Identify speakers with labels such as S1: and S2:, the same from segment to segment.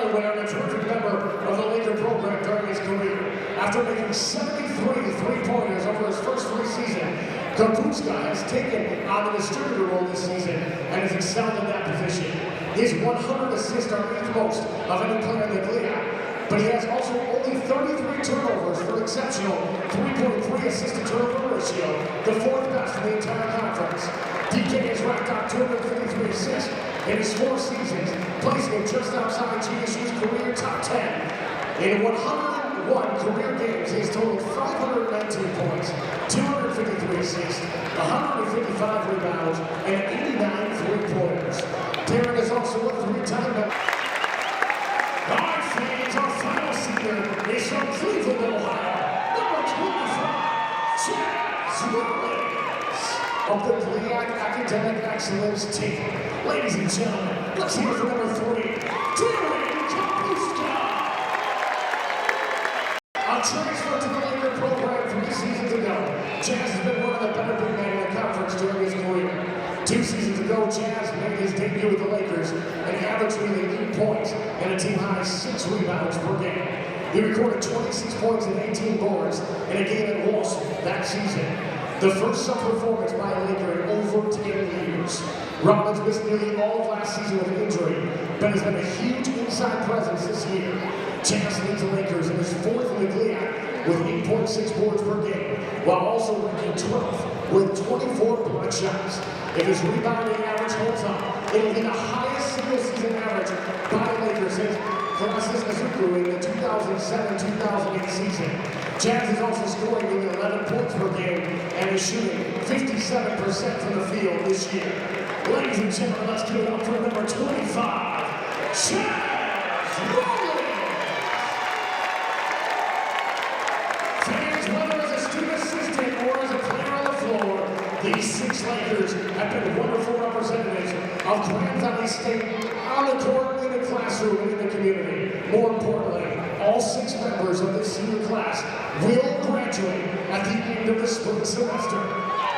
S1: Award winner and a terrific member of the Laker program during his career. After making 73 three-pointers over his first 3 seasons, Kapuska has taken on the distributor role this season and has excelled in that position. His 100 assists are 8th most of any player in the GVSU, but he has also only 33 turnovers for an exceptional 3.3 assist-to-turnover ratio, the 4th best in the entire conference. DK has racked out 253 assists in his 4 seasons, placing him just outside GVSU's career top 10. In 101 career games, he has totaled 519 points, 253 assists, 155 rebounds, and 89 three-pointers. Darren is also a 3-time member. Our fans, our final seeker is from Cleveland, Ohio, number 25, Chaz Williams of the GVSU Academic Excellence team. Ladies and gentlemen, let's hear for number 3, Darren Kapuska. A transfer to the Laker program from 2 seasons ago, Chaz has been one of the better big men in the conference during his career. 2 seasons ago, Chaz made his debut with the Lakers and he averaged nearly 8 points and a team-high 6 rebounds per game. He recorded 26 points and 18 boards in a game at Walsh that season. The first sub-performance by a Laker in over 10 years. Rollins missed nearly all of last season with an injury, but has been a huge inside presence this year. Chaz leads the Lakers and is 4th in the GVSU with 8.6 boards per game, while also ranking 12th with 24 block shots. If his rebounding average holds up, it will be the highest single-season average by the Lakers since Ferris in the 2007-2008 season. Chaz is also scoring nearly 11 points per game and is shooting 57% from the field this year. Ladies and gentlemen, let's give it up for number 25, Chaz Williams. Fans, whether as a student assistant or as a player on the floor, these 6 Lakers have been wonderful representatives of Grand Valley State on the court, in the classroom, and in the community. More importantly, all 6 members of this senior class will graduate at the end of the spring semester.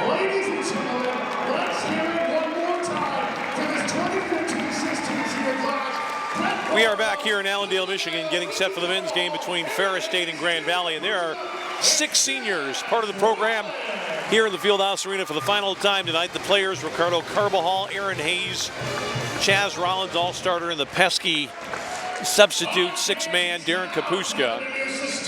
S1: Ladies and gentlemen, let's hear it one more time for this 2015-16 senior class.
S2: We are back here in Allendale, Michigan, getting set for the men's game between Ferris State and Grand Valley, and there are 6 seniors part of the program here in the Fieldhouse Arena for the final time tonight. The players: Ricardo Carbajal, Aaron Hayes, Chaz Rollins, all-starter, and the pesky substitute 6-man Darren Kapuska.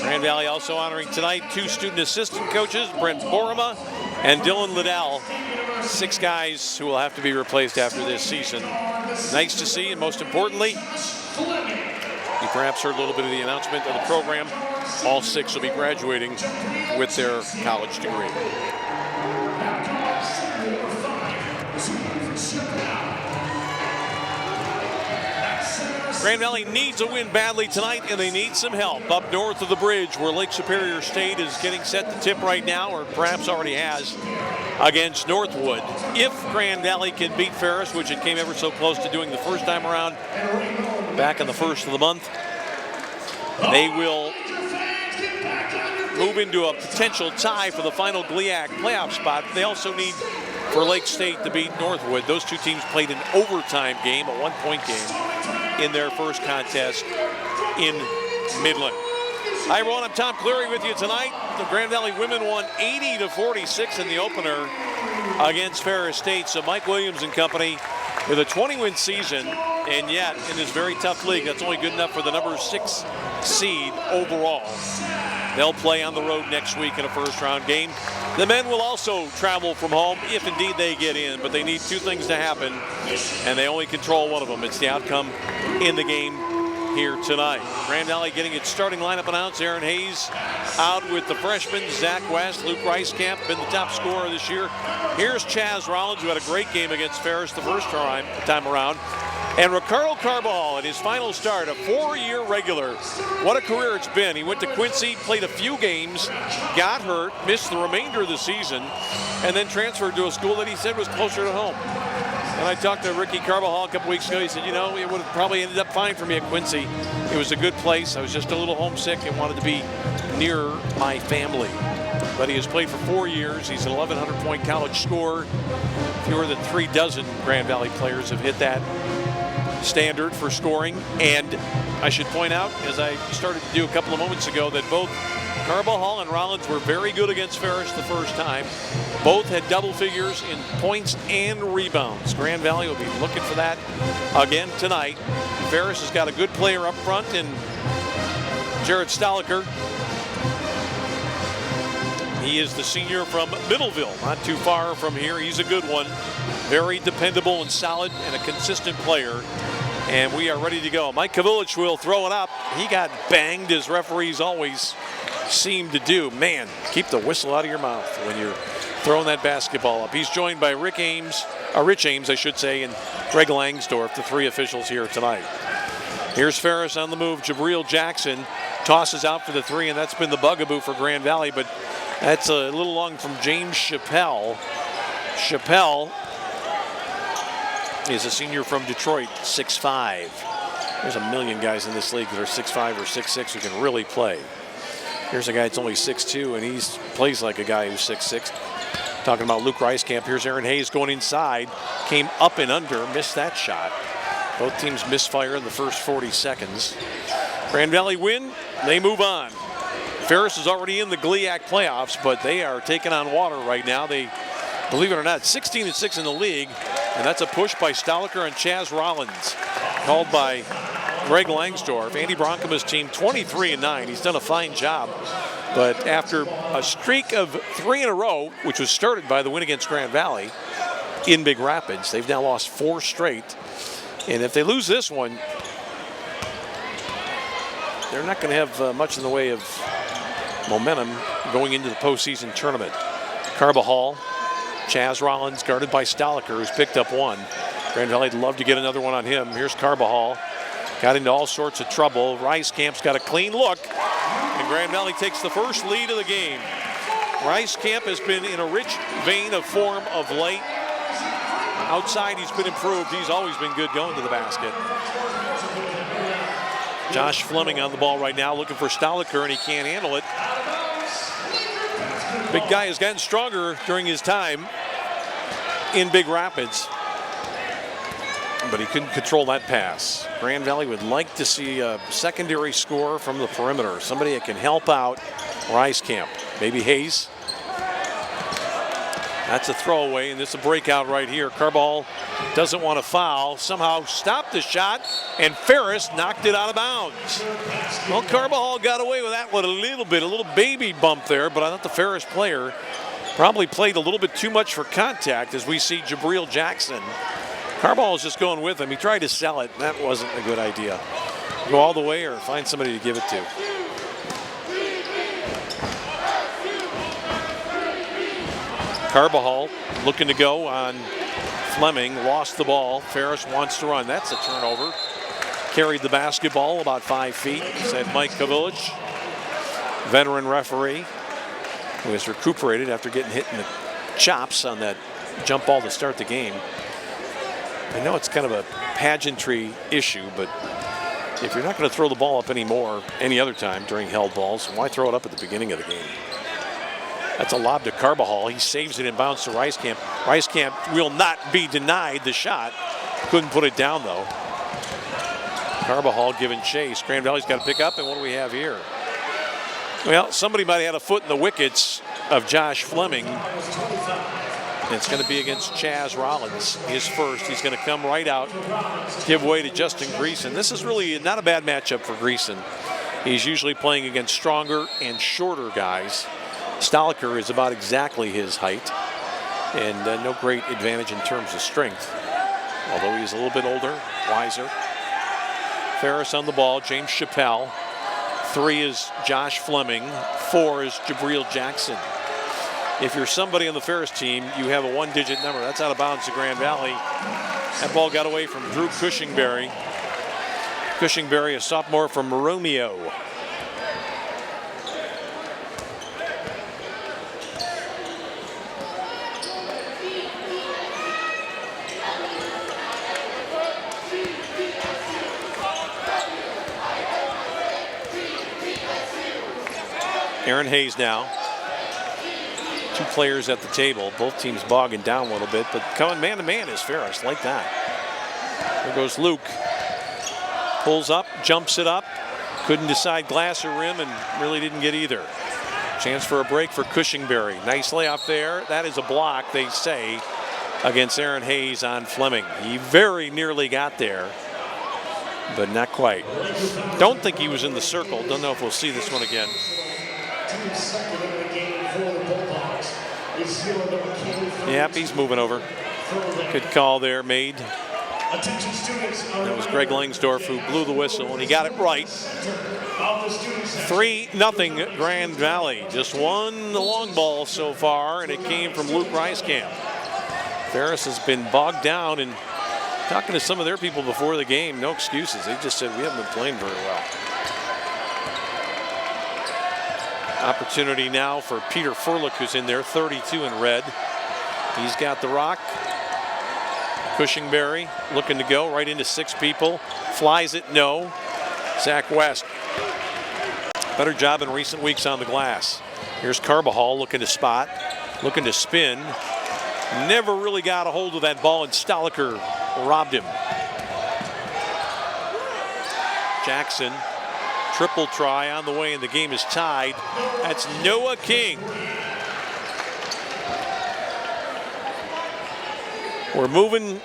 S2: Grand Valley also honoring tonight 2 student assistant coaches, Brent Borema and Dylan Liddell. 6 guys who will have to be replaced after this season. Nice to see, and most importantly, you perhaps heard a little bit of the announcement of the program. All 6 will be graduating with their college degree. Grand Valley needs a win badly tonight, and they need some help up north of the bridge where Lake Superior State is getting set to tip right now, or perhaps already has, against Northwood. If Grand Valley can beat Ferris, which it came ever so close to doing the first time around back in the 1st of the month, they will move into a potential tie for the final GVSU playoff spot. They also need for Lake State to beat Northwood. Those 2 teams played an overtime game, a 1-point game, in their first contest in Midland. Hi everyone, I'm Tom Cleary with you tonight. The Grand Valley women won 80-46 in the opener against Ferris State. So Mike Williams and company with a 20-win season, and yet in this very tough league, that's only good enough for the number 6 seed overall. They'll play on the road next week in a first-round game. The men will also travel from home if indeed they get in, but they need 2 things to happen, and they only control one of them. It's the outcome in the game here tonight. Grand Valley getting its starting lineup announced. Aaron Hayes out with the freshmen. Zach West, Luke Reiskamp, been the top scorer this year. Here's Chaz Rollins, who had a great game against Ferris the first time around. And Ricardo Carbajal in his final start, a 4-year regular. What a career it's been. He went to Quincy, played a few games, got hurt, missed the remainder of the season, and then transferred to a school that he said was closer to home. And I talked to Ricky Carbajal a couple weeks ago. He said, you know, it would have probably ended up fine for me at Quincy. It was a good place. I was just a little homesick and wanted to be near my family. But he has played for 4 years. He's an 1,100-point college scorer. Fewer than 36 Grand Valley players have hit that standard for scoring, and I should point out, as I started to do a couple of moments ago, that both Carbajal and Rollins were very good against Ferris the first time. Both had double figures in points and rebounds. Grand Valley will be looking for that again tonight. Ferris has got a good player up front in Jared Stoliker. He is the senior from Middleville, not too far from here. He's a good one. Very dependable and solid and a consistent player. And we are ready to go. Mike Kavulich will throw it up. He got banged, as referees always seem to do. Man, keep the whistle out of your mouth when you're throwing that basketball up. He's joined by Rich Ames, I should say, and Greg Langsdorff, the three officials here tonight. Here's Ferris on the move. Jabril Jackson tosses out for the three, and that's been the bugaboo for Grand Valley, but that's a little long from James Chappell. Chappell is a senior from Detroit, 6'5". There's a million guys in this league that are 6'5" or 6'6" who can really play. Here's a guy that's only 6'2", and he plays like a guy who's 6'6". Talking about Luke Reiskamp. Here's Aaron Hayes going inside. Came up and under, missed that shot. Both teams misfire in the first 40 seconds. Grand Valley win, they move on. Ferris is already in the GLIAC playoffs, but they are taking on water right now. They, believe it or not, 16-6 in the league, and that's a push by Stoliker and Chaz Rollins, called by Greg Langsdorff. Andy Bronkema's team 23-9. He's done a fine job, but after a streak of 3 in a row, which was started by the win against Grand Valley in Big Rapids, they've now lost 4 straight. And if they lose this one, they're not going to have much in the way of momentum going into the postseason tournament. Carbajal, Chaz Rollins guarded by Stoliker, who's picked up 1. Grand Valley'd love to get another one on him. Here's Carbajal. Got into all sorts of trouble. Reiskamp's got a clean look, and Grand Valley takes the first lead of the game. Reiskamp has been in a rich vein of form of late. Outside, he's been improved. He's always been good going to the basket. Josh Fleming on the ball right now, looking for Stoliker, and he can't handle it. Big guy has gotten stronger during his time in Big Rapids, but he couldn't control that pass. Grand Valley would like to see a secondary scorer from the perimeter, somebody that can help out Reiskamp. Maybe Hayes. That's a throwaway, and this is a breakout right here. Carbajal doesn't want to foul. Somehow stopped the shot, and Ferris knocked it out of bounds. Well, Carbajal got away with that one a little baby bump there, but I thought the Ferris player probably played a little bit too much for contact, as we see Jabril Jackson. Carbajal is just going with him. He tried to sell it. That wasn't a good idea. Go all the way or find somebody to give it to. Carbajal looking to go on Fleming, lost the ball. Ferris wants to run. That's a turnover. Carried the basketball about 5 feet, said Mike Kavulich, veteran referee, who has recuperated after getting hit in the chops on that jump ball to start the game. I know it's kind of a pageantry issue, but if you're not going to throw the ball up anymore any other time during held balls, why throw it up at the beginning of the game? That's a lob to Carbajal. He saves it and bounces to Reiskamp. Reiskamp will not be denied the shot. Couldn't put it down, though. Carbajal giving chase. Grand Valley's got to pick up, and what do we have here? Well, somebody might have had a foot in the wickets of Josh Fleming. And it's going to be against Chaz Rollins, his first. He's going to come right out, give way to Justin Greason. This is really not a bad matchup for Greason. He's usually playing against stronger and shorter guys. Stoliker is about exactly his height, and no great advantage in terms of strength, although he's a little bit older, wiser. Ferris on the ball, James Chappell. 3 is Josh Fleming. 4 is Jabril Jackson. If you're somebody on the Ferris team, you have a 1-digit number. That's out of bounds to Grand Valley. That ball got away from Drew Cushingberry. Cushingberry, a sophomore from Romeo. Aaron Hayes now. 2 players at the table. Both teams bogging down a little bit, but coming man-to-man is Ferris, like that. There goes Luke. Pulls up, jumps it up. Couldn't decide glass or rim and really didn't get either. Chance for a break for Cushingberry. Nice layup there. That is a block, they say, against Aaron Hayes on Fleming. He very nearly got there, but not quite. Don't think he was in the circle. Don't know if we'll see this one again. Yep, he's moving over. Good call there made. That was Greg Langsdorff who blew the whistle, and he got it right. 3-0 Grand Valley. Just one long ball so far, and it came from Luke Reiskamp. Ferris has been bogged down, and talking to some of their people before the game, no excuses. They just said, we haven't been playing very well. Opportunity now for Peter Furlick, who's in there, 32 in red. He's got the rock. Cushingberry looking to go right into 6 people. Flies it, no. Zach West. Better job in recent weeks on the glass. Here's Carbajal looking to spot, looking to spin. Never really got a hold of that ball, and Stoliker robbed him. Jackson, triple try on the way, and the game is tied. That's Noah King. We're moving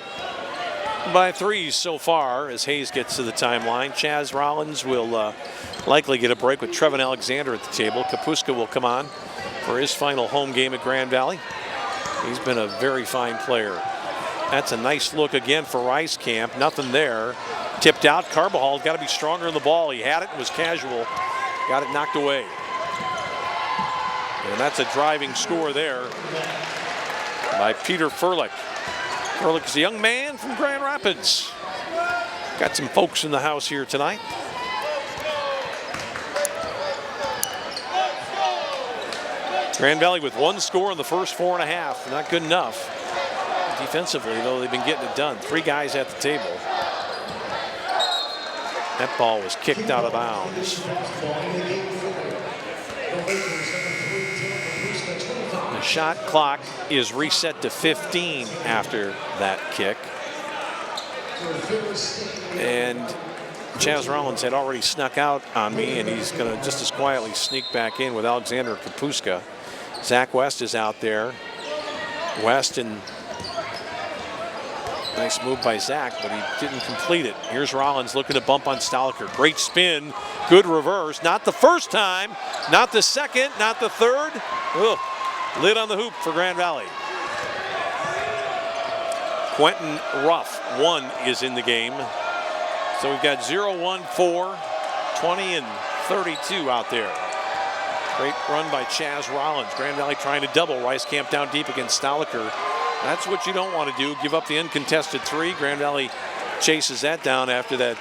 S2: by 3s so far as Hayes gets to the timeline. Chaz Rollins will likely get a break with Trevin Alexander at the table. Kapuska will come on for his final home game at Grand Valley. He's been a very fine player. That's a nice look again for Reiskamp. Nothing there. Tipped out. Carbajal got to be stronger in the ball. He had it and was casual. Got it knocked away. And that's a driving score there by Peter Furlick. Furlick is a young man from Grand Rapids. Got some folks in the house here tonight. Grand Valley with 1 score in the first 4.5. Not good enough. Defensively, though, they've been getting it done. 3 guys at the table. That ball was kicked out of bounds. The shot clock is reset to 15 after that kick. And Chaz Rollins had already snuck out on me, and he's going to just as quietly sneak back in with Alexander Kapuska. Zach West is out there. West, and nice move by Zach, but he didn't complete it. Here's Rollins looking to bump on Stoliker. Great spin, good reverse. Not the first time, not the second, not the third. Ugh. Lid on the hoop for Grand Valley. Quentin Ruff, 1 is in the game. So we've got 0, 1, 4, 20, and 32 out there. Great run by Chaz Rollins. Grand Valley trying to double. Reiskamp down deep against Stoliker. That's what you don't want to do. Give up the uncontested 3. Grand Valley chases that down after that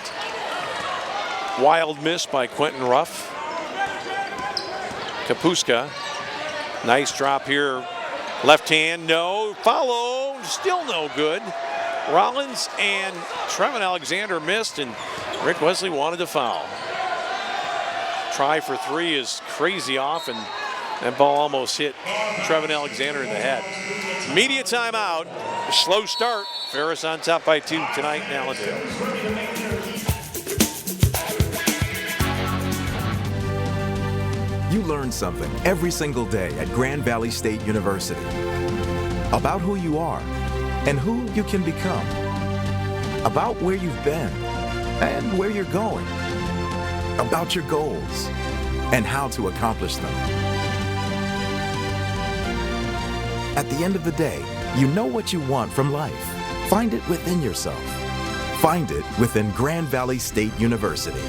S2: wild miss by Quentin Ruff. Kapuska. Nice drop here. Left hand, no. Follow, still no good. Rollins and Trevin Alexander missed, and Rick Wesley wanted to foul. Try for 3 is crazy off, and that ball almost hit Trevin Alexander in the head. Media timeout. Slow start. Ferris on top by 2 tonight in Allendale.
S3: You learn something every single day at Grand Valley State University about who you are and who you can become, about where you've been and where you're going, about your goals and how to accomplish them. At the end of the day, you know what you want from life. Find it within yourself. Find it within Grand Valley State University.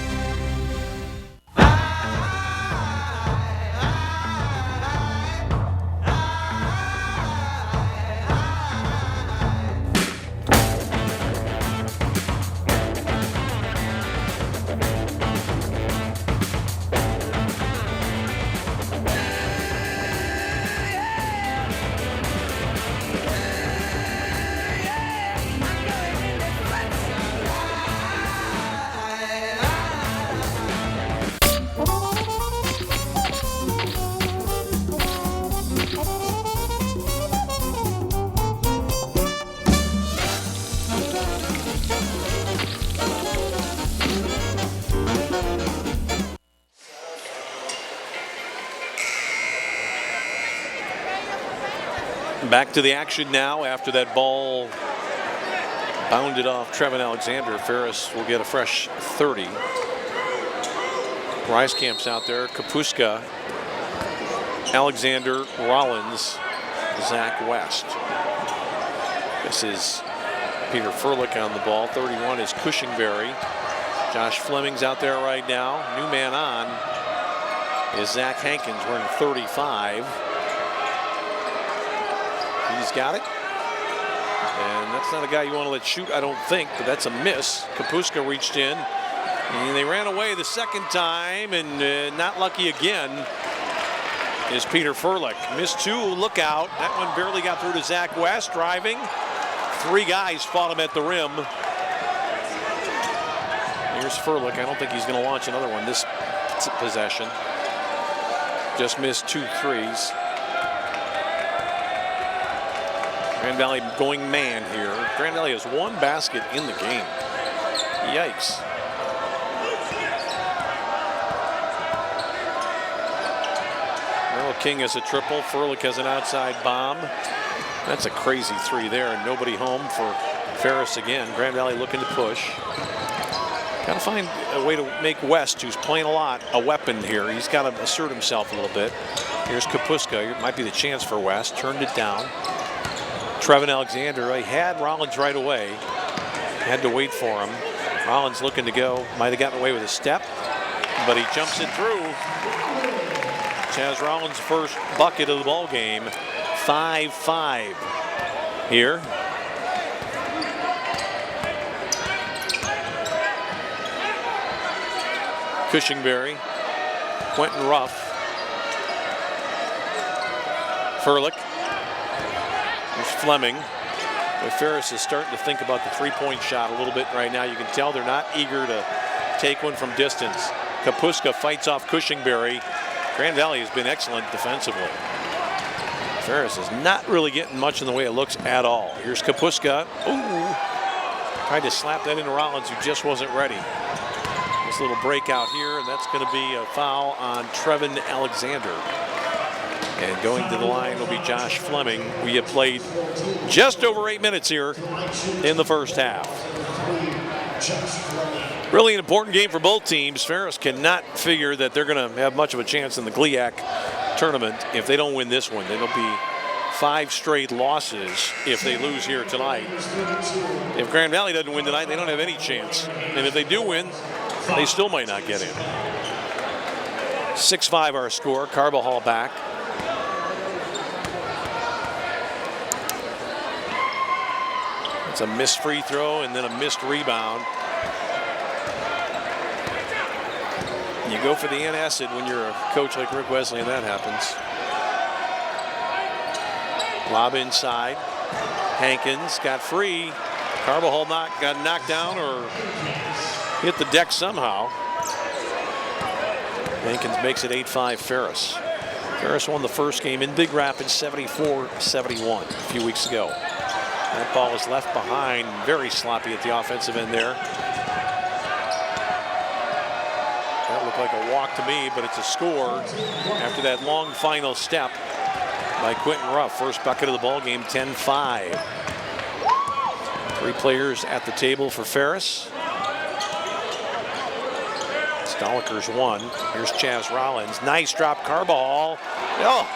S2: Back to the action now after that ball bounded off Trevin Alexander. Ferris will get a fresh 30. Reiskamp's out there. Kapuska, Alexander, Rollins, Zach West. This is Peter Furlick on the ball. 31 is Cushingberry. Josh Fleming's out there right now. New man on is Zach Hankins wearing 35. He's got it. And that's not a guy you want to let shoot, I don't think, but that's a miss. Kapuska reached in, and they ran away the second time, and not lucky again is Peter Furlick. Missed two, look out. That one barely got through to Zach West, driving. Three guys fought him at the rim. Here's Furlick. I don't think he's going to launch another one this possession. Just missed 2 threes. Grand Valley going man here. Grand Valley has one basket in the game. Yikes. Earl King has a triple. Furlick has an outside bomb. That's a crazy three there, and nobody home for Ferris again. Grand Valley looking to push. Got to find a way to make West, who's playing a lot, a weapon here. He's got to assert himself a little bit. Here's Kapuska. It might be the chance for West. Turned it down. Trevin Alexander, he had Rollins right away. Had to wait for him. Rollins looking to go. Might have gotten away with a step, but he jumps it through. Chaz Rollins' first bucket of the ball game. 5-5 here. Cushingberry, Quentin Ruff, Furlick. There's Fleming. But Ferris is starting to think about the three-point shot a little bit right now. You can tell they're not eager to take one from distance. Kapuska fights off Cushingberry. Grand Valley has been excellent defensively. Ferris is not really getting much in the way it looks at all. Here's Kapuska. Ooh. Tried to slap that into Rollins, who just wasn't ready. This little breakout here, and that's going to be a foul on Trevin Alexander. And going to the line will be Josh Fleming. We have played just over 8 minutes here in the first half. Really an important game for both teams. Ferris cannot figure that they're going to have much of a chance in the GLIAC tournament if they don't win this one. It'll be 5 straight losses if they lose here tonight. If Grand Valley doesn't win tonight, they don't have any chance. And if they do win, they still might not get in. 6-5 our score. Carbajal back. It's a missed free throw and then a missed rebound. You go for the antacid when you're a coach like Rick Wesley, and that happens. Lob inside. Hankins got free. Carbajal got knocked down or hit the deck somehow. Hankins makes it 8-5 Ferris. Ferris won the first game in Big Rapids 74-71 a few weeks ago. That ball is left behind, very sloppy at the offensive end there. That looked like a walk to me, but it's a score after that long final step by Quentin Ruff. First bucket of the ball game, 10-5. 3 players at the table for Ferris. Stoliker's 1. Here's Chaz Rollins. Nice drop, Carbajal. Oh,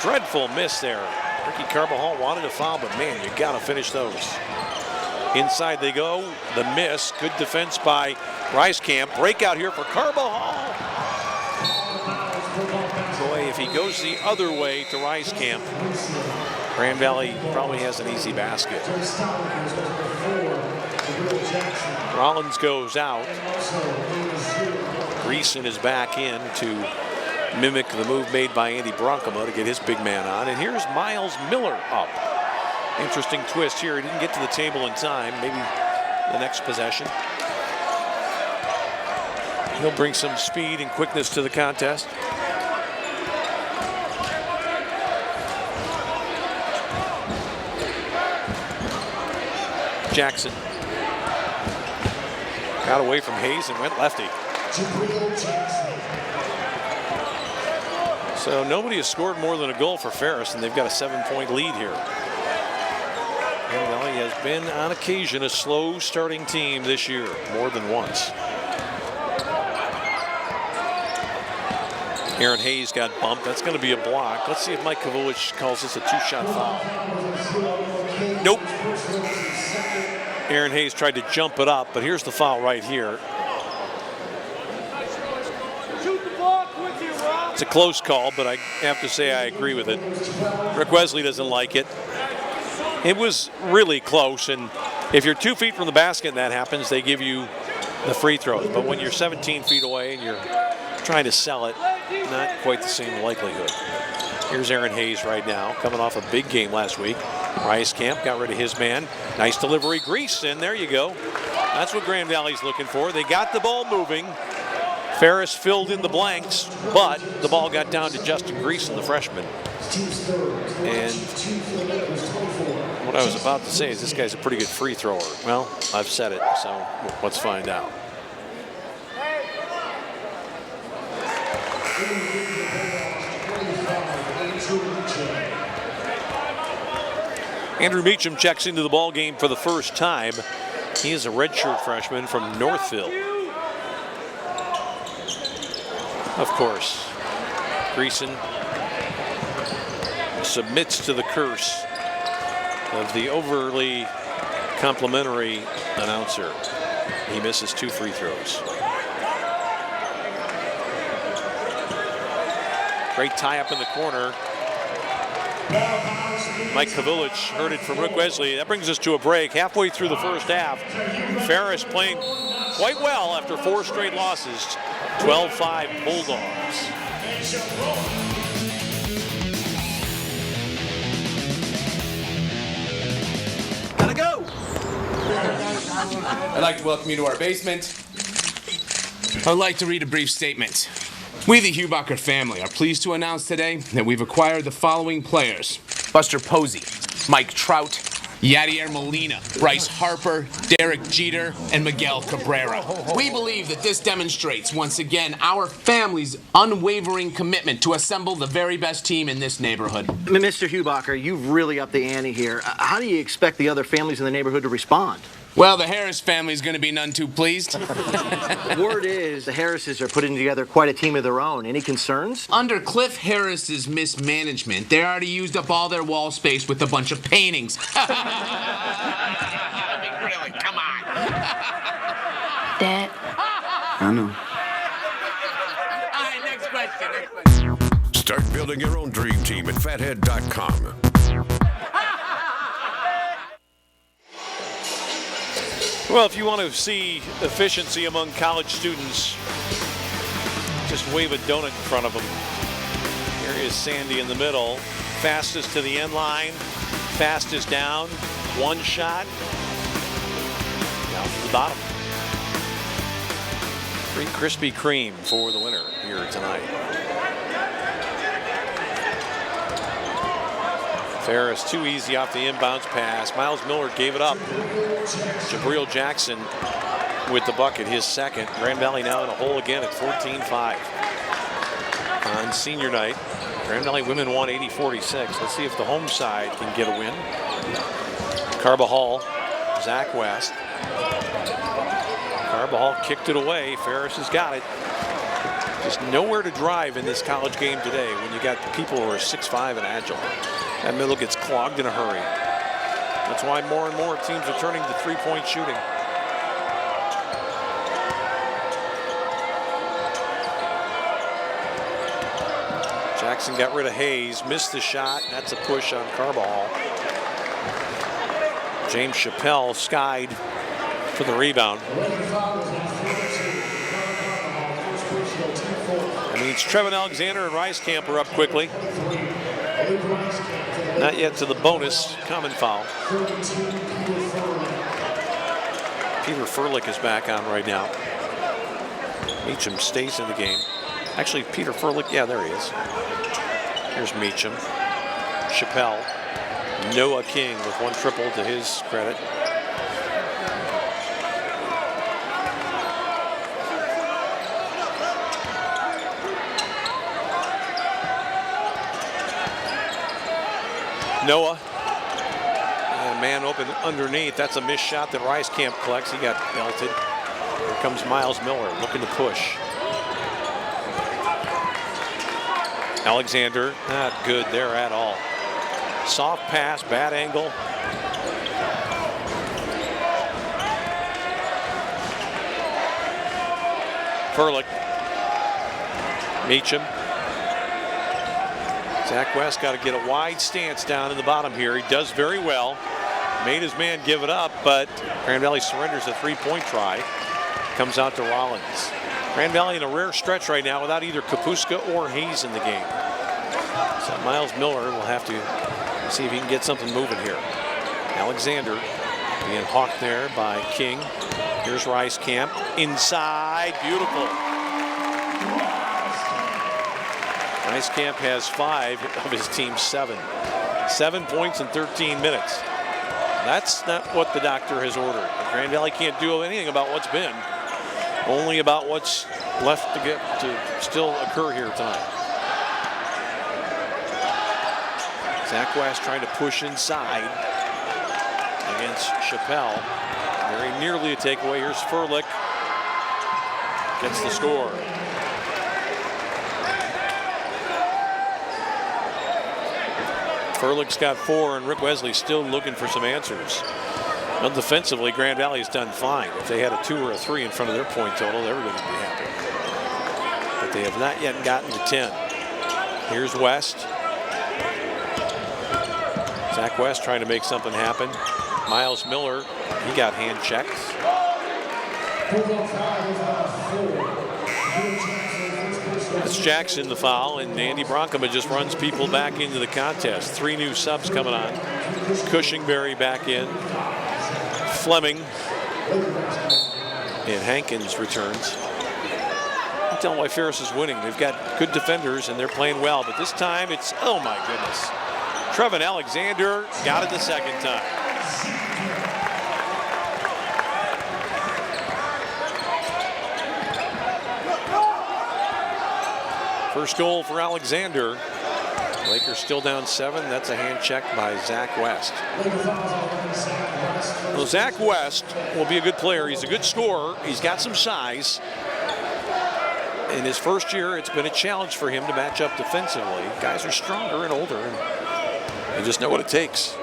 S2: dreadful miss there. Ricky Carbajal wanted a foul, but man, you got to finish those. Inside they go. The miss. Good defense by Reiskamp. Breakout here for Carbajal. Boy, if he goes the other way to Reiskamp, Grand Valley probably has an easy basket. Rollins goes out. Greason is back in to mimic the move made by Andy Bronkema to get his big man on. And here's Miles Miller up. Interesting twist here. He didn't get to the table in time. Maybe the next possession. He'll bring some speed and quickness to the contest. Jackson got away from Hayes and went lefty. So nobody has scored more than a goal for Ferris, and they've got a 7-point lead here. Grand Valley has been, on occasion, a slow starting team this year, more than once. Aaron Hayes got bumped. That's going to be a block. Let's see if Mike Kavolich calls this a 2-shot foul. Nope. Aaron Hayes tried to jump it up, but here's the foul right here. It's a close call, but I have to say I agree with it. Rick Wesley doesn't like it. It was really close, and if you're 2 feet from the basket and that happens, they give you the free throws. But when you're 17 feet away and you're trying to sell it, not quite the same likelihood. Here's Aaron Hayes right now, coming off a big game last week. Rice Camp got rid of his man. Nice delivery, Greason, there you go. That's what Grand Valley's looking for. They got the ball moving. Ferris filled in the blanks, but the ball got down to Justin Greason, the freshman. And what I was about to say is this guy's a pretty good free thrower. Well, I've said it, so let's find out. Andrew Meacham checks into the ball game for the first time. He is a redshirt freshman from Northville. Of course, Greason submits to the curse of the overly complimentary announcer. He misses 2 free throws. Great tie up in the corner. Mike Kavolich heard it from Rick Wesley. That brings us to a break halfway through the first half. Ferris playing quite well after 4 straight losses. 12-5 Bulldogs.
S4: Gotta go! I'd like to welcome you to our basement. I'd like to read a brief statement. We, the Hubacher family, are pleased to announce today that we've acquired the following players: Buster Posey, Mike Trout, Yadier Molina, Bryce Harper, Derek Jeter, and Miguel Cabrera. We believe that this demonstrates, once again, our family's unwavering commitment to assemble the very best team in this neighborhood.
S5: Mr. Hubacher, you've really upped the ante here. How do you expect the other families in the neighborhood to respond?
S4: Well, the Harris family is going to be none too pleased.
S5: Word is the Harrises are putting together quite a team of their own. Any concerns?
S4: Under Cliff Harris's mismanagement, they already used up all their wall space with a bunch of paintings. I mean, really, come on.
S6: Dad.
S7: I know.
S4: All right, next question.
S8: Start building your own dream team at fathead.com.
S2: Well, if you want to see efficiency among college students, just wave a donut in front of them. Here is Sandy in the middle. Fastest to the end line. Fastest down. One shot. Down to the bottom. Free Krispy Kreme for the winner here tonight. Ferris too easy off the inbounds pass. Miles Miller gave it up. Jabril Jackson with the bucket, his second. Grand Valley now in a hole again at 14-5. On senior night, Grand Valley women won 80-46. Let's see if the home side can get a win. Carbajal, Zach West. Carbajal kicked it away. Ferris has got it. Just nowhere to drive in this college game today when you got people who are 6'5" and agile. That middle gets clogged in a hurry. That's why more and more teams are turning to three-point shooting. Jackson got rid of Hayes, missed the shot. That's a push on Carbajal. James Chappelle skied for the rebound. That means Trevin Alexander and Rice Camp are up quickly. Not yet to the bonus common foul. Peter Furlick is back on right now. Meacham stays in the game. Actually, Peter Furlick, yeah, there he is. Here's Meacham. Chappelle. Noah King with one triple to his credit. Noah. And a man open underneath. That's a missed shot that Rice Camp collects. He got belted. Here comes Miles Miller looking to push. Alexander, not good there at all. Soft pass, bad angle. Ferlich. Meacham. Zach West got to get a wide stance down in the bottom here. He does very well. Made his man give it up, but Grand Valley surrenders a three-point try. Comes out to Rollins. Grand Valley in a rare stretch right now without either Kapuska or Hayes in the game. So Miles Miller will have to see if he can get something moving here. Alexander being hawked there by King. Here's Rice Camp. Inside. Beautiful. Rice Camp has 5 of his team's 7. 7 points in 13 minutes. That's not what the doctor has ordered. Grand Valley can't do anything about what's been. Only about what's left to still occur here tonight. Zach West trying to push inside against Chappelle. Very nearly a takeaway. Here's Ferlich. Gets the score. Ferlich's got 4, and Rick Wesley still looking for some answers. Well, defensively, Grand Valley's done fine. If they had a 2 or a 3 in front of their point total, everybody would be happy. But they have not yet gotten to 10. Here's West. Zach West trying to make something happen. Miles Miller, he got hand checked. That's Jackson the foul, and Andy Bronkema just runs people back into the contest. 3 new subs coming on. Cushingberry back in. Fleming. And Hankins returns. I'm telling why Ferris is winning. They've got good defenders and they're playing well, but this time it's, oh my goodness. Trevin Alexander got it the second time. First goal for Alexander. Lakers still down 7. That's a hand check by Zach West. Well, Zach West will be a good player. He's a good scorer. He's got some size. In his first year, it's been a challenge for him to match up defensively. Guys are stronger and older, and they just know what it takes.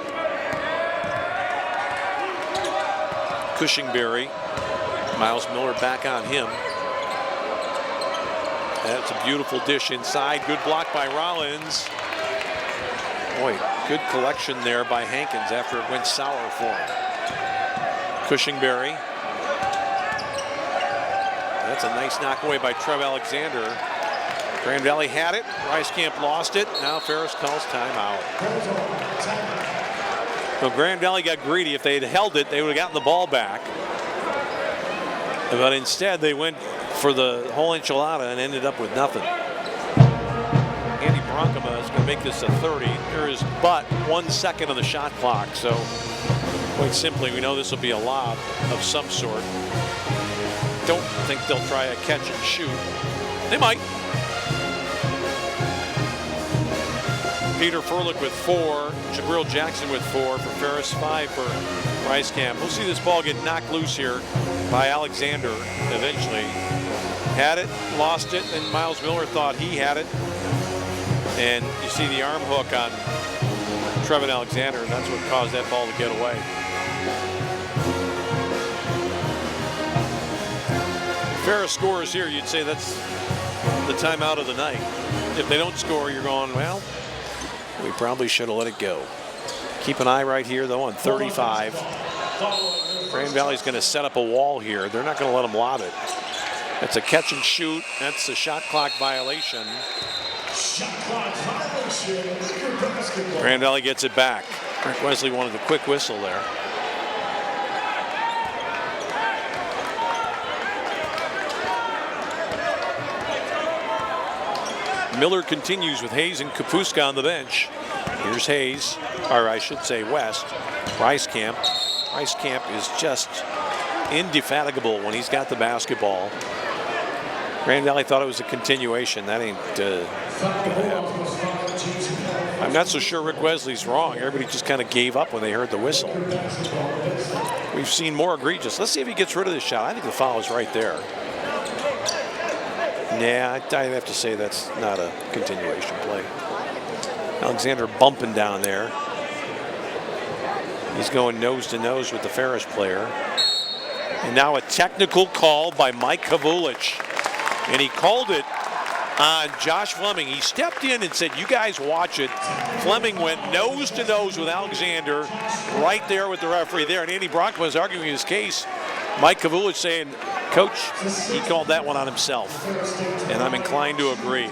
S2: Cushingberry. Miles Miller back on him. That's a beautiful dish inside. Good block by Rollins. Boy, good collection there by Hankins after it went sour for him. Cushingberry. That's a nice knock away by Trev Alexander. Grand Valley had it. Rice Camp lost it. Now Ferris calls timeout. So Grand Valley got greedy. If they had held it, they would have gotten the ball back. But instead, they went for the whole enchilada and ended up with nothing. Andy Bronkema is going to make this a 30. There is but 1 second on the shot clock, so quite simply, we know this will be a lob of some sort. Don't think they'll try a catch and shoot. They might. Peter Ferlich with 4, Jabril Jackson with 4 for Ferris, 5 for Rice Camp. We'll see this ball get knocked loose here by Alexander eventually. Had it, lost it, and Miles Miller thought he had it. And you see the arm hook on Trevin Alexander, and that's what caused that ball to get away. If Ferris scores here, you'd say that's the timeout of the night. If they don't score, you're going, well, we probably should have let it go. Keep an eye right here, though, on 35. Grand Valley's going to set up a wall here. They're not going to let them lob it. That's a catch and shoot. That's a shot clock violation. Grand Valley gets it back. Rick Wesley wanted a quick whistle there. Miller continues with Hayes and Kapuska on the bench. Here's Hayes, or I should say West. Rice Camp. Rice Camp is just indefatigable when he's got the basketball. Grand Valley thought it was a continuation. That ain't gonna happen. I I'm not so sure Rick Wesley's wrong. Everybody just kind of gave up when they heard the whistle. We've seen more egregious. Let's see if he gets rid of this shot. I think the foul is right there. Nah, I'd have to say that's not a continuation play. Alexander bumping down there. He's going nose to nose with the Ferris player. And now a technical call by Mike Kavulich. And he called it on Josh Fleming. He stepped in and said, you guys watch it. Fleming went nose to nose with Alexander right there with the referee there. And Andy Brockman was arguing his case. Mike Kavulich saying, Coach, he called that one on himself. And I'm inclined to agree.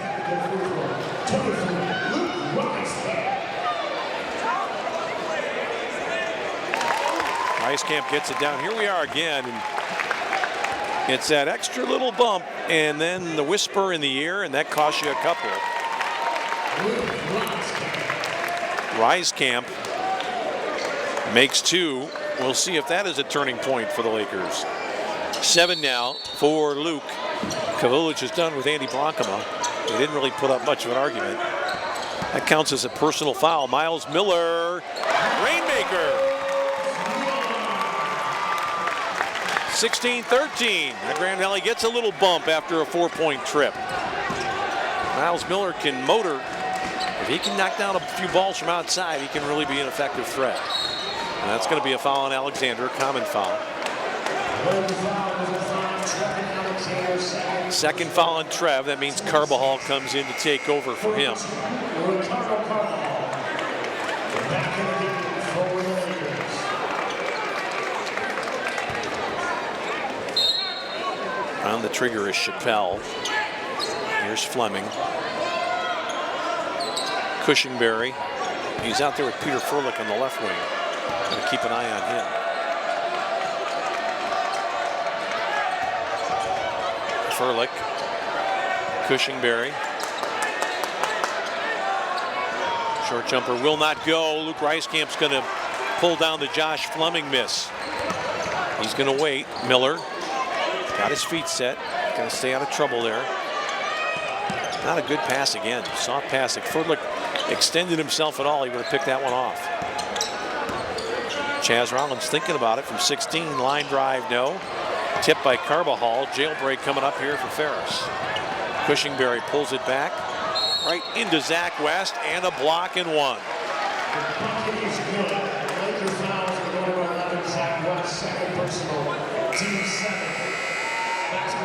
S2: Camp gets it down. Here we are again. And it's that extra little bump and then the whisper in the ear, and that costs you a couple. Camp makes 2. We'll see if that is a turning point for the Lakers. 7 now for Luke. Kavulich is done with Andy Bronkema. He didn't really put up much of an argument. That counts as a personal foul. Miles Miller, Rainmaker. 16-13. Grand Valley gets a little bump after a 4-point trip. Miles Miller can motor. If he can knock down a few balls from outside, he can really be an effective threat. And that's going to be a foul on Alexander, a common foul. Second foul on Trev. That means Carbajal comes in to take over for him. On the trigger is Chappelle. Here's Fleming. Cushingberry. He's out there with Peter Furlick on the left wing. Going to keep an eye on him. Furlick. Cushingberry. Short jumper will not go. Luke Reiskamp's going to pull down the Josh Fleming miss. He's going to wait. Miller. Got his feet set. Going to stay out of trouble there. Not a good pass again. Soft pass. If Furlick extended himself at all, he would have picked that one off. Chaz Rollins thinking about it from 16. Line drive, no. Tipped by Carbajal. Jailbreak coming up here for Ferris. Cushingberry pulls it back. Right into Zach West, and a block and one.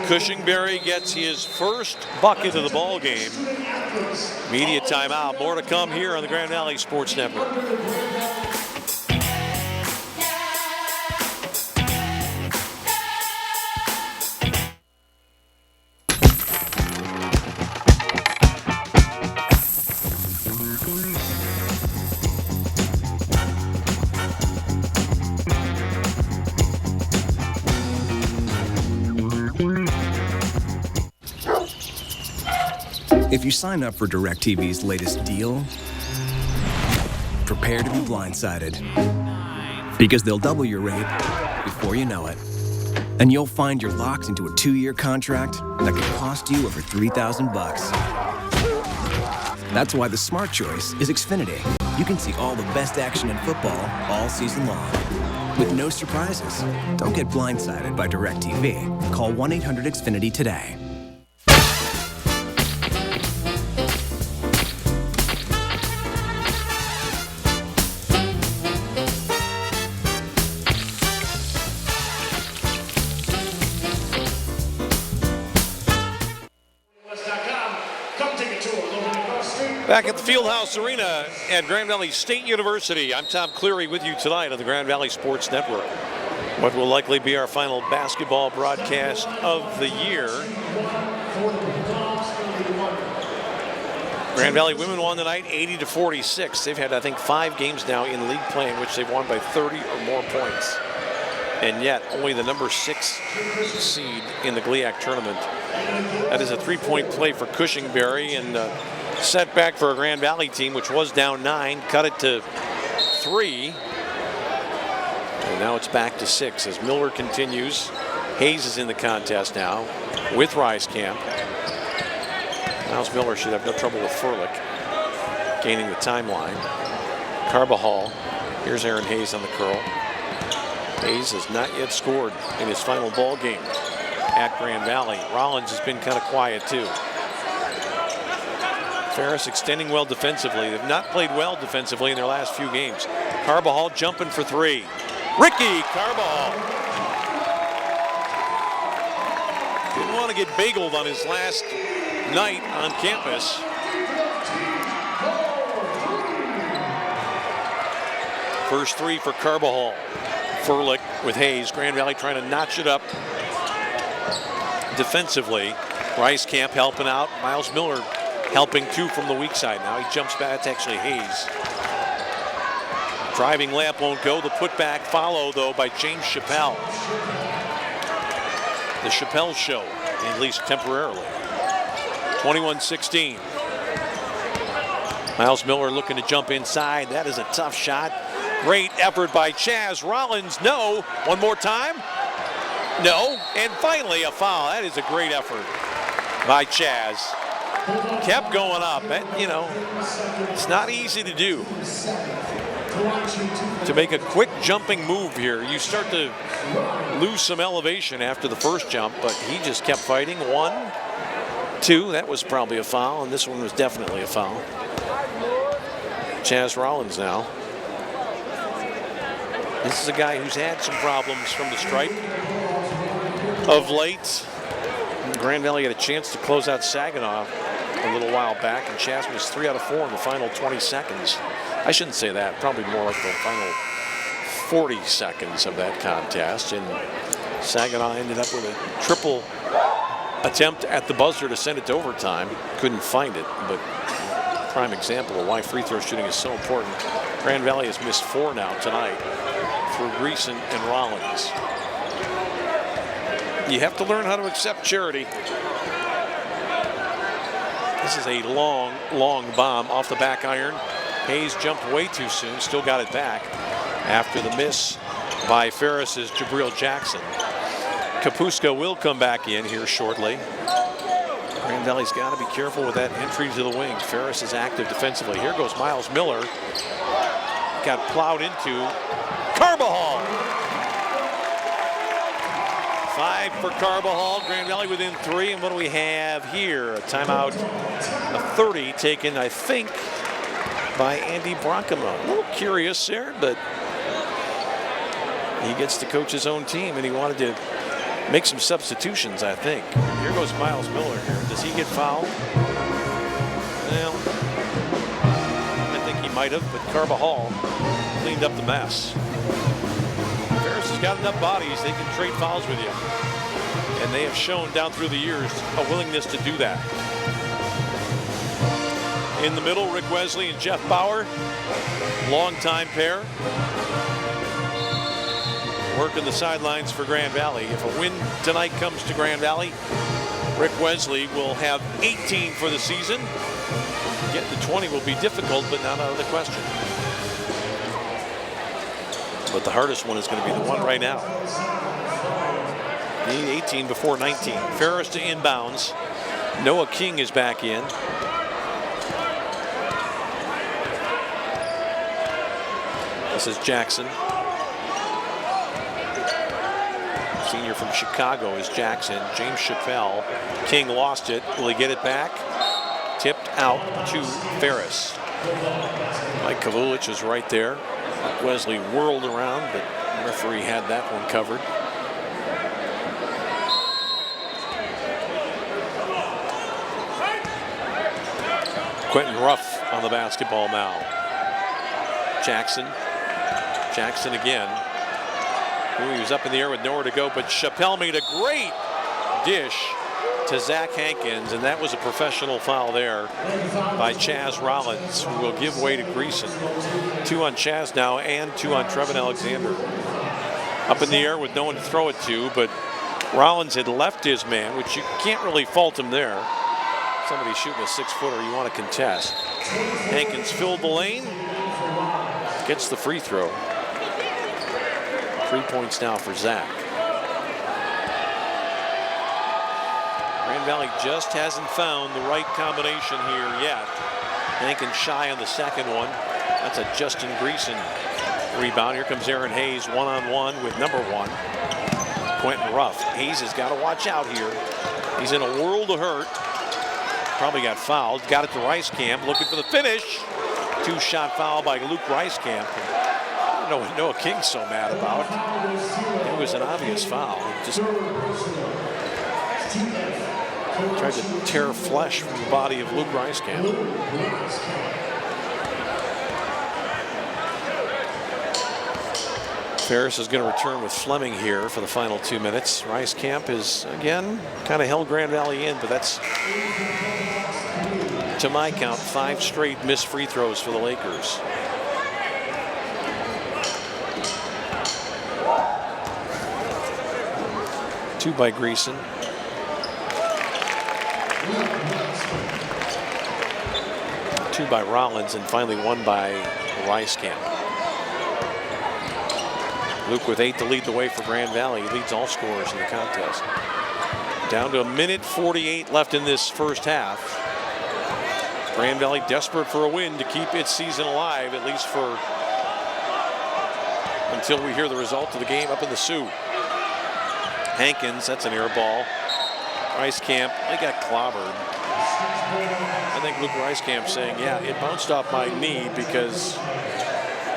S2: Cushingberry gets his first bucket of the ball game. Media timeout. More to come here on the Grand Valley Sports Network.
S7: If you sign up for DirecTV's latest deal, prepare to be blindsided. Because they'll double your rate before you know it. And you'll find you're locked into a 2-year contract that could cost you over $3,000. That's why the smart choice is Xfinity. You can see all the best action in football all season long. With no surprises. Don't get blindsided by DirecTV. Call 1-800-XFINITY today.
S2: Back at the Fieldhouse Arena at Grand Valley State University. I'm Tom Cleary with you tonight on the Grand Valley Sports Network. What will likely be our final basketball broadcast of the year. Grand Valley women won tonight 80-46. They've had, I think, 5 games now in league play in which they've won by 30 or more points. And yet, only the number 6 seed in the GLIAC tournament. That is a 3-point play for Cushingberry, and setback for a Grand Valley team, which was down 9, cut it to 3. And now it's back to 6 as Miller continues. Hayes is in the contest now with Reiskamp. Miles Miller should have no trouble with Furlick. gaining the timeline. Carbajal, here's Aaron Hayes on the curl. Hayes has not yet scored in his final ball game at Grand Valley. Rollins has been kind of quiet too. Ferris extending well defensively. They've not played well defensively in their last few games. Carbajal jumping for three. Ricky Carbajal. Didn't want to get bageled on his last night on campus. First three for Carbajal. Furlick with Hayes. Grand Valley trying to notch it up defensively. Rice Camp helping out. Miles Miller helping too from the weak side. Now he jumps back. It's actually Hayes. Driving layup won't go. The putback follow though by James Chappelle. The Chappelle Show, at least temporarily. 21-16. Miles Miller looking to jump inside. That is a tough shot. Great effort by Chaz Rollins. No. One more time. No. And finally a foul. That is a great effort by Chaz. Kept going up. You know, it's not easy to do. To make a quick jumping move here, you start to lose some elevation after the first jump, but he just kept fighting. 1, 2, that was probably a foul, and this one was definitely a foul. Chaz Rollins now. This is a guy who's had some problems from the stripe of late. Grand Valley had a chance to close out Saginaw a little while back, and Chaz missed 3 out of 4 in the final 20 seconds. I shouldn't say that, probably more like the final 40 seconds of that contest. And Saginaw ended up with a triple attempt at the buzzer to send it to overtime. Couldn't find it, but prime example of why free throw shooting is so important. Grand Valley has missed 4 now tonight for Greason and Rollins. You have to learn how to accept charity. This is a long, long bomb off the back iron. Hayes jumped way too soon, still got it back after the miss by Ferris's Jabril Jackson. Kapuska will come back in here shortly. Grand Valley's got to be careful with that entry to the wing. Ferris is active defensively. Here goes Miles Miller. Got plowed into. Carbajal. 5 for Carbajal. Grand Valley within 3. And what do we have here? A timeout, a 30 taken, I think, by Andy Brockema. A little curious there, but he gets to coach his own team, and he wanted to make some substitutions, I think. Here goes Miles Miller here. Does he get fouled? Well, I think he might have, but Carbajal cleaned up the mess. Ferris has got enough bodies, they can trade fouls with you. And they have shown down through the years a willingness to do that. In the middle, Rick Wesley and Jeff Bauer, longtime pair. Working the sidelines for Grand Valley. If a win tonight comes to Grand Valley, Rick Wesley will have 18 for the season. Getting to 20 will be difficult, but not out of the question. But the hardest one is going to be the one right now. Need 18 before 19. Ferris to inbounds. Noah King is back in. This is Jackson. Senior from Chicago is Jackson. James Chappelle. King lost it. Will he get it back? Tipped out to Ferris. Mike Kavulich is right there. Wesley whirled around, but the referee had that one covered. Quentin Ruff on the basketball now. Jackson. Jackson again. Ooh, he was up in the air with nowhere to go, but Chappelle made a great dish to Zach Hankins, and that was a professional foul there by Chaz Rollins, who will give way to Greason. 2 on Chaz now and 2 on Trevin Alexander. Up in the air with no one to throw it to, but Rollins had left his man, which you can't really fault him there. Somebody shooting a 6-footer you want to contest. Hankins filled the lane, gets the free throw. 3 points now for Zach. Grand Valley just hasn't found the right combination here yet. Hankins shy on the second one. That's a Justin Greason rebound. Here comes Aaron Hayes one-on-one with number 1, Quentin Ruff. Hayes has got to watch out here. He's in a world of hurt. Probably got fouled. Got it to Rice-Camp, looking for the finish. 2-shot foul by Luke Rice-Camp. I don't know what Noah King's so mad about. It was an obvious foul. Just tried to tear flesh from the body of Luke Rice-Camp. Ferris is going to return with Fleming here for the final 2 minutes. Rice-Camp is, again, kind of held Grand Valley in, but that's, to my count, 5 straight missed free throws for the Lakers. Two by Greason. Two by Rollins, and finally one by Rice-Camp. Luke with 8 to lead the way for Grand Valley. He leads all scorers in the contest. Down to 1:48 left in this first half. Grand Valley desperate for a win to keep its season alive, at least for until we hear the result of the game up in the Sioux. Hankins, that's an air ball. Rice-Camp, they got clobbered. I think Luke Rice-Camp saying, yeah, it bounced off my knee because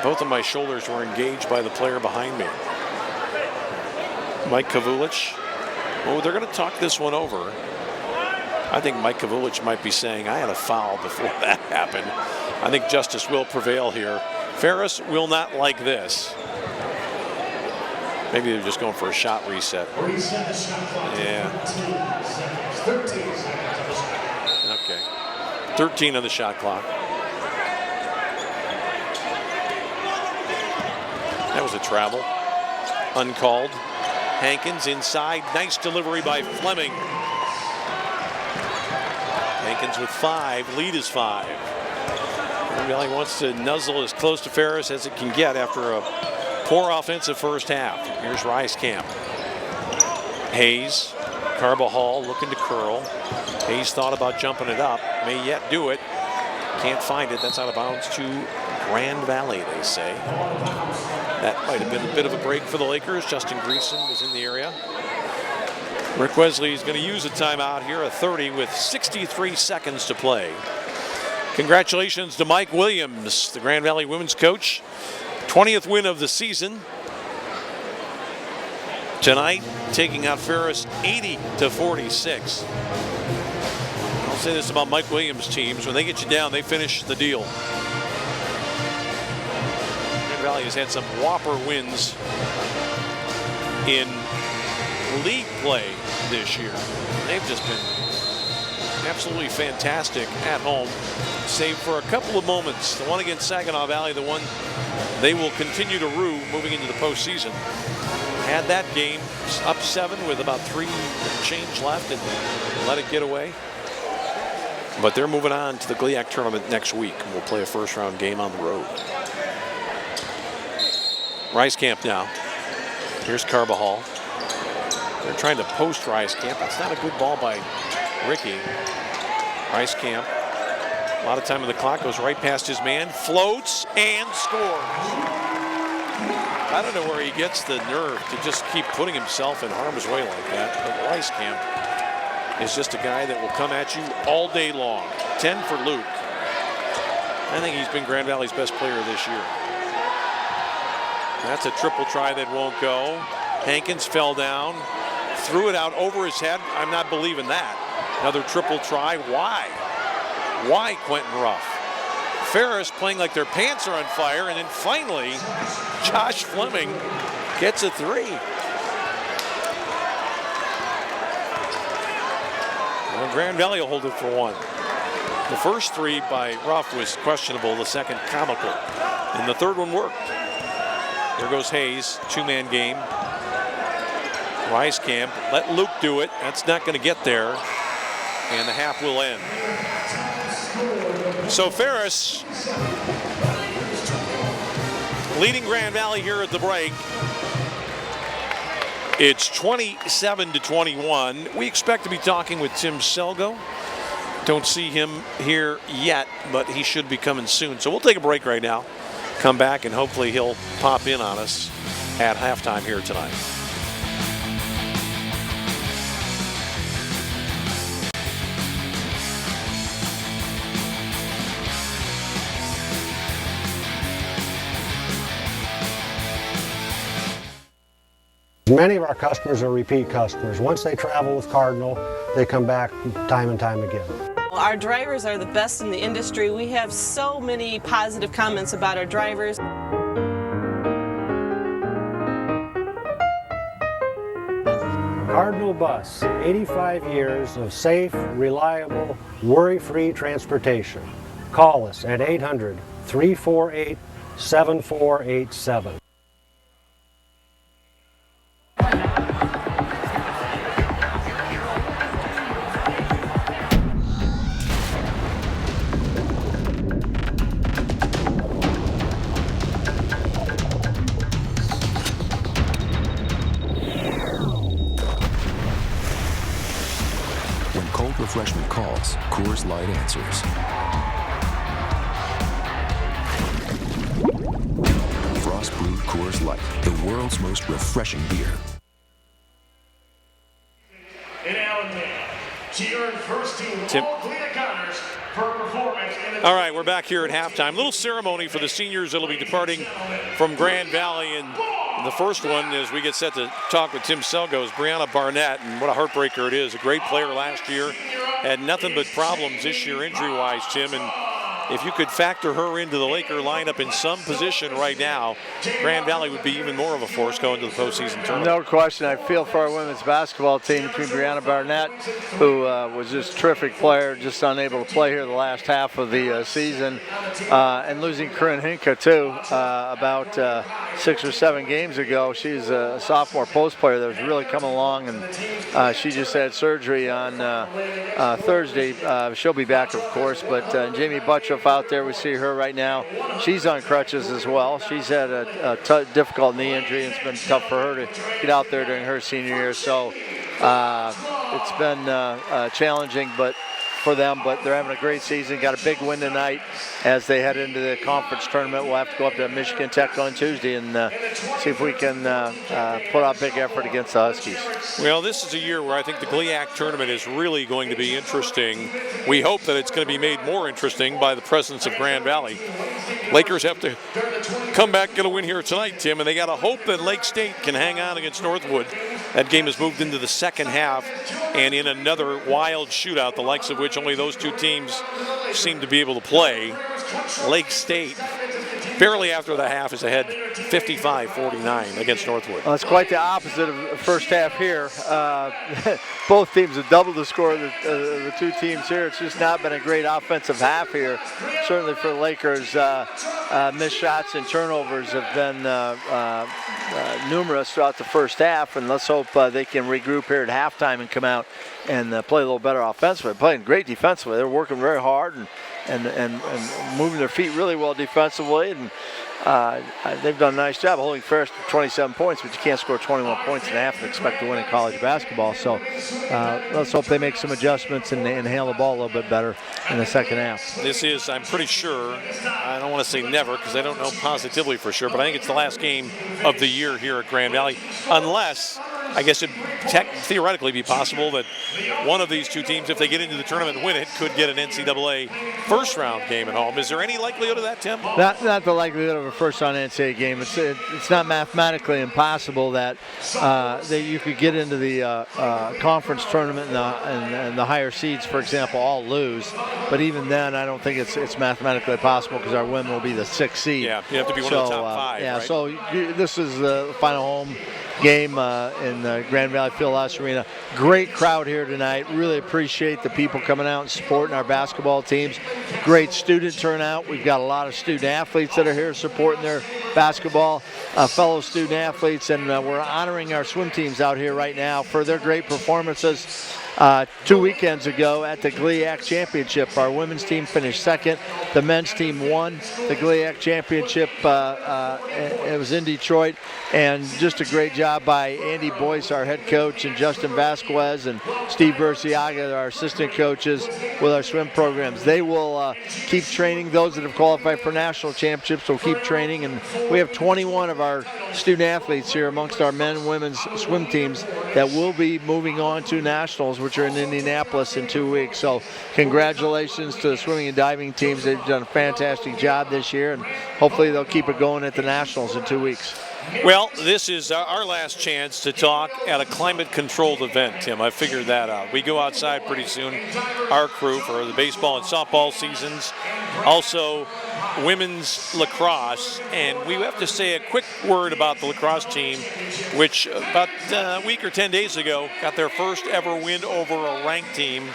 S2: both of my shoulders were engaged by the player behind me. Mike Kavulich, well, they're going to talk this one over. I think Mike Kavulich might be saying, I had a foul before that happened. I think justice will prevail here. Ferris will not like this. Maybe they're just going for a shot reset. Yeah. 13 okay. 13 on the shot clock. That was a travel. Uncalled. Hankins inside. Nice delivery by Fleming. Hankins with 5. Lead is 5. Grand Valley wants to nuzzle as close to Ferris as it can get after a poor offensive first half. Here's Rice-Camp. Hayes. Carbajal looking to curl. Hayes thought about jumping it up. May yet do it. Can't find it. That's out of bounds to Grand Valley, they say. That might have been a bit of a break for the Lakers. Justin Greason was in the area. Rick Wesley is going to use a timeout here, a 30 with 63 seconds to play. Congratulations to Mike Williams, the Grand Valley women's coach. 20th win of the season. Tonight, taking out Ferris 80-46. I'll say this about Mike Williams' teams. When they get you down, they finish the deal. Grand Valley has had some whopper wins in league play this year. They've just been absolutely fantastic at home, save for a couple of moments. The one against Saginaw Valley, the one they will continue to rue moving into the postseason. Had that game up 7 with about 3 change left and let it get away. But they're moving on to the GLIAC tournament next week. We'll play a first-round game on the road. Rice-Camp now. Here's Carbajal. They're trying to post Rice-Camp. That's not a good ball by Ricky. Rice-Camp, a lot of time on the clock, goes right past his man, floats, and scores. I don't know where he gets the nerve to just keep putting himself in harm's way like that, but Rice-Camp is just a guy that will come at you all day long. 10 for Luke. I think he's been Grand Valley's best player this year. That's a triple try that won't go. Hankins fell down, threw it out over his head. I'm not believing that. Another triple try. Why? Why Quentin Ruff? Ferris playing like their pants are on fire, and then finally, Josh Fleming gets a 3. Well, Grand Valley will hold it for 1. The first 3 by Ruff was questionable, the second comical, and the third one worked. There goes Hayes, 2-man game. Rice-Camp, let Luke do it. That's not going to get there, and the half will end. So Ferris leading Grand Valley here at the break. It's 27-21. We expect to be talking with Tim Selgo Don't see him here yet, but he should be coming soon. So we'll take a break right now, come back, and hopefully he'll pop in on us at halftime here tonight.
S9: Many of our customers are repeat customers. Once they travel with Cardinal, they come back time and time again.
S10: Our drivers are the best in the industry. We have so many positive comments about our drivers.
S9: Cardinal Bus, 85 years of safe, reliable, worry-free transportation. Call us at 800-348-7487.
S3: Refreshment calls, Coors Light answers. Frost brewed Coors Light, the world's most refreshing beer.
S1: In Allentown, she earned first team all-clean honors for performance.
S2: All right, we're back here at halftime. Little ceremony for the seniors that'll be departing from Grand Valley. And the first one, as we get set to talk with Tim Selgo, is Brianna Barnett, and what a heartbreaker it is. A great player last year, had nothing but problems this year injury-wise, Tim, and if you could factor her into the Laker lineup in some position right now, Grand Valley would be even more of a force going to the postseason tournament.
S11: No question. I feel for our women's basketball team between Brianna Barnett, who was just a terrific player, just unable to play here the last half of the season, and losing Corinne Hinka, too, about 6 or 7 games ago. She's a sophomore post player that was really coming along, and she just had surgery on Thursday. She'll be back, of course, but Jamie Butcher out there, we see her right now. She's on crutches as well. She's had a difficult knee injury, and it's been tough for her to get out there during her senior year. So it's been challenging for them, but they're having a great season. Got a big win tonight as they head into the conference tournament. We'll have to go up to Michigan Tech on Tuesday and see if we can put out a big effort against the Huskies.
S2: Well, this is a year where I think the GLIAC tournament is really going to be interesting. We hope that it's going to be made more interesting by the presence of Grand Valley. Lakers have to come back, get a win here tonight, Tim, and they got to hope that Lake State can hang on against Northwood. That game has moved into the second half, and in another wild shootout, the likes of which only those two teams seem to be able to play. Lake State, barely after the half, is ahead 55-49 against Northwood.
S11: Well, it's quite the opposite of the first half here. Both teams have doubled the score of the two teams here. It's just not been a great offensive half here. Certainly for the Lakers, missed shots and turnovers have been numerous throughout the first half, and let's hope they can regroup here at halftime and come out and play a little better offensively. Playing great defensively. They're working very hard and moving their feet really well defensively, and they've done a nice job holding Ferris to 27 points, but you can't score 21 points in a half and expect to win in college basketball. So let's hope they make some adjustments and handle the ball a little bit better in the second half.
S2: This is, I'm pretty sure, I don't want to say never because I don't know positively for sure, but I think it's the last game of the year here at Grand Valley, unless I guess it theoretically be possible that one of these two teams, if they get into the tournament and win it, could get an NCAA first-round game at home. Is there any likelihood of that, Tim?
S11: Not the likelihood of a first-round NCAA game. It's not mathematically impossible that you could get into the conference tournament and the higher seeds, for example, all lose. But even then, I don't think it's mathematically possible because our women will be the 6th seed.
S2: Yeah, you have to be one of the top 5.
S11: Yeah,
S2: right?
S11: so this is the final home game in Grand Valley Fieldhouse Arena. Great crowd here tonight. Really appreciate the people coming out and supporting our basketball teams. Great student turnout. We've got a lot of student athletes that are here supporting their basketball, fellow student athletes, and we're honoring our swim teams out here right now for their great performances. 2 weekends ago at the GLIAC Championship. Our women's team finished second. The men's team won the GLIAC Championship. It was in Detroit, and just a great job by Andy Boyce, our head coach, and Justin Vasquez and Steve Burciaga, our assistant coaches, with our swim programs. They will keep training. Those that have qualified for national championships will keep training, and we have 21 of our student athletes here amongst our men and women's swim teams that will be moving on to nationals, which are in Indianapolis in 2 weeks. So congratulations to the swimming and diving teams. They've done a fantastic job this year, and hopefully they'll keep it going at the nationals in 2 weeks.
S2: Well, this is our last chance to talk at a climate-controlled event, Tim. I figured that out. We go outside pretty soon, our crew, for the baseball and softball seasons. Also, women's lacrosse. And we have to say a quick word about the lacrosse team, which about a week or 10 days ago got their first ever win over a ranked team.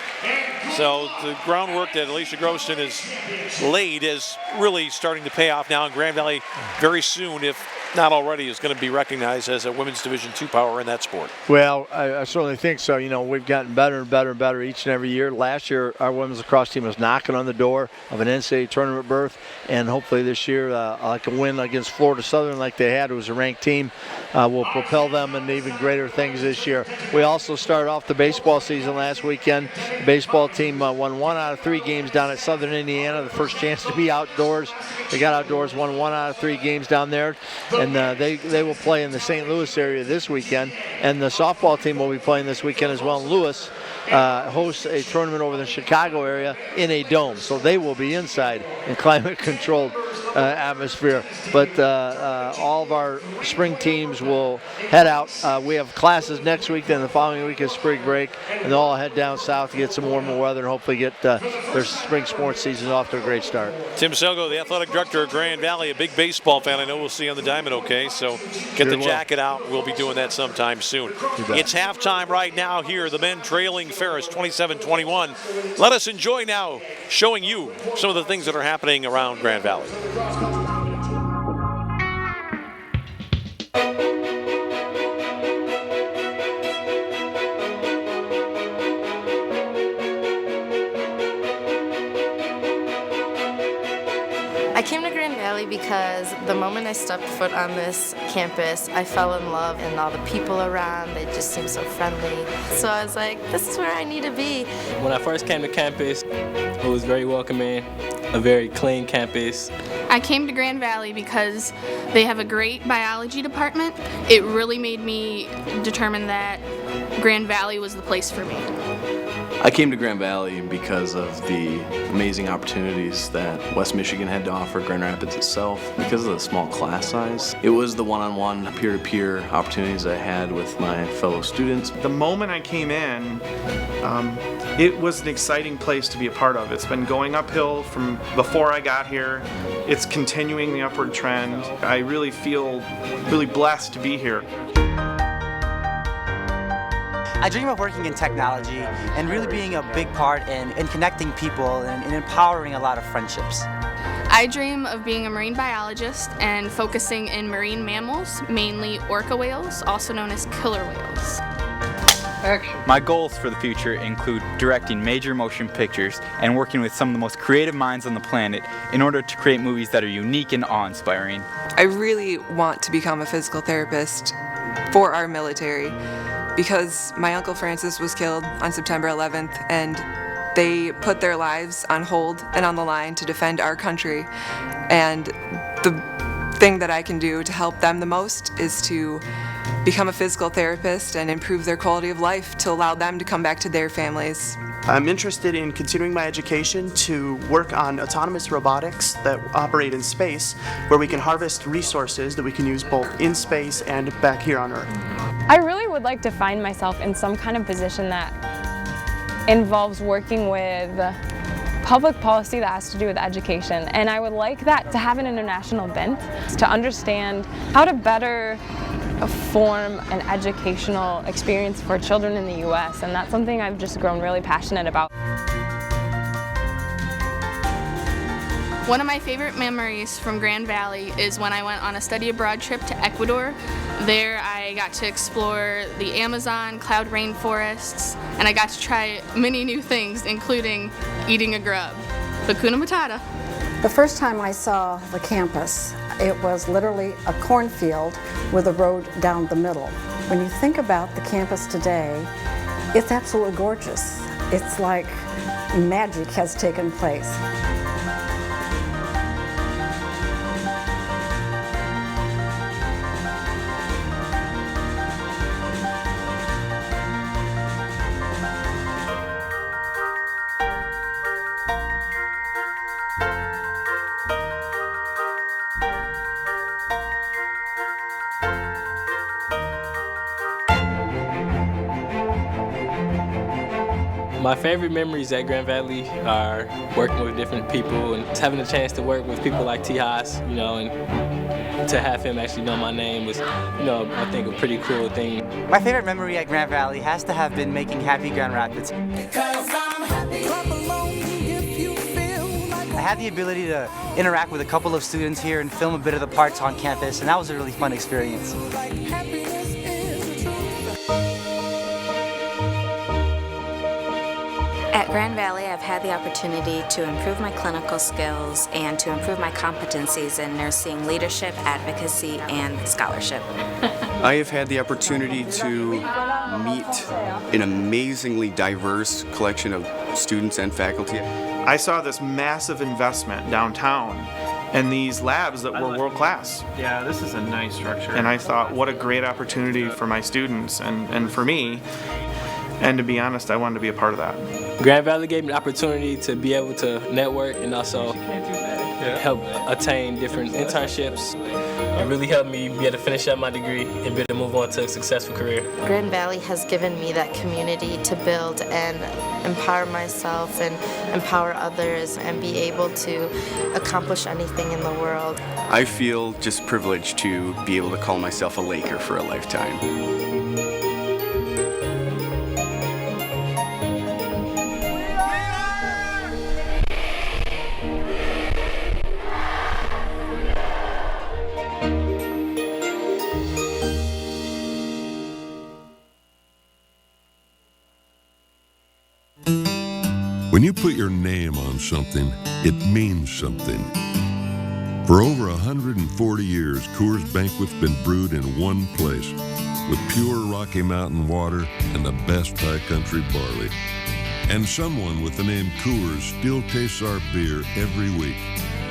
S2: So the groundwork that Alicia Groston has laid is really starting to pay off now, in Grand Valley very soon, if not already, is going to be recognized as a women's Division II power in that sport.
S11: Well, I certainly think so. You know, we've gotten better and better and better each and every year. Last year, our women's lacrosse team was knocking on the door of an NCAA tournament berth, and hopefully this year, like a win against Florida Southern like they had, it was a ranked team, will propel them into even greater things this year. We also started off the baseball season last weekend. The baseball team won 1 out of 3 games down at Southern Indiana, the first chance to be outdoors. They got outdoors, won 1 out of 3 games down there. And they will play in the St. Louis area this weekend, and the softball team will be playing this weekend as well in Louis. Hosts a tournament over the Chicago area in a dome, so they will be inside in climate-controlled atmosphere. But all of our spring teams will head out. We have classes next week, then the following week is spring break, and they'll all head down south to get some warmer weather and hopefully get their spring sports season off to a great start.
S2: Tim Selgo, the athletic director of Grand Valley, a big baseball fan. I know we'll see you on the diamond, okay? So get the jacket out. We'll be doing that sometime soon. It's halftime right now here. The men trailing Ferris 27-21. Let us enjoy now showing you some of the things that are happening around Grand Valley.
S6: I came to Grand Valley because the moment I stepped foot on this campus, I fell in love, and all the people around, they just seemed so friendly. So I was like, this is where I need to be.
S12: When I first came to campus, it was very welcoming, a very clean campus.
S13: I came to Grand Valley because they have a great biology department. It really made me determine that Grand Valley was the place for me.
S14: I came to Grand Valley because of the amazing opportunities that West Michigan had to offer, Grand Rapids itself, because of the small class size. It was the one-on-one, peer-to-peer opportunities I had with my fellow students.
S15: The moment I came in, it was an exciting place to be a part of. It's been going uphill from before I got here. It's continuing the upward trend. I really feel really blessed to be here.
S16: I dream of working in technology and really being a big part in connecting people and empowering a lot of friendships.
S13: I dream of being a marine biologist and focusing in marine mammals, mainly orca whales, also known as killer whales.
S17: Action. My goals for the future include directing major motion pictures and working with some of the most creative minds on the planet in order to create movies that are unique and awe-inspiring.
S18: I really want to become a physical therapist for our military, because my Uncle Francis was killed on September 11th, and they put their lives on hold and on the line to defend our country. And the thing that I can do to help them the most is to become a physical therapist and improve their quality of life to allow them to come back to their families.
S19: I'm interested in continuing my education to work on autonomous robotics that operate in space, where we can harvest resources that we can use both in space and back here on Earth.
S20: I really would like to find myself in some kind of position that involves working with public policy that has to do with education, and I would like that to have an international bent, to understand how to better form an educational experience for children in the U.S., and that's something I've just grown really passionate about.
S13: One of my favorite memories from Grand Valley is when I went on a study abroad trip to Ecuador. There I got to explore the Amazon cloud rainforests, and I got to try many new things, including eating a grub. Hakuna Matata.
S21: The first time I saw the campus, it was literally a cornfield with a road down the middle. When you think about the campus today, it's absolutely gorgeous. It's like magic has taken place.
S12: My favorite memories at Grand Valley are working with different people and having a chance to work with people like T. Haas, you know, and to have him actually know my name was, you know, I think a pretty cool thing.
S16: My favorite memory at Grand Valley has to have been making Happy Grand Rapids. I had the ability to interact with a couple of students here and film a bit of the parts on campus, and that was a really fun experience.
S22: At Grand Valley, I've had the opportunity to improve my clinical skills and to improve my competencies in nursing, leadership, advocacy, and scholarship.
S23: I have had the opportunity to meet an amazingly diverse collection of students and faculty.
S15: I saw this massive investment downtown and these labs that were world class.
S24: Yeah, this is a nice structure.
S15: And I thought, what a great opportunity for my students and for me. And to be honest, I wanted to be a part of that.
S12: Grand Valley gave me the opportunity to be able to network and also help attain different internships. It really helped me be able to finish up my degree and be able to move on to a successful career.
S6: Grand Valley has given me that community to build and empower myself and empower others and be able to accomplish anything in the world.
S23: I feel just privileged to be able to call myself a Laker for a lifetime.
S8: When you put your name on something, it means something. For over 140 years, Coors Banquet's been brewed in one place with pure Rocky Mountain water and the best high country barley. And someone with the name Coors still tastes our beer every week,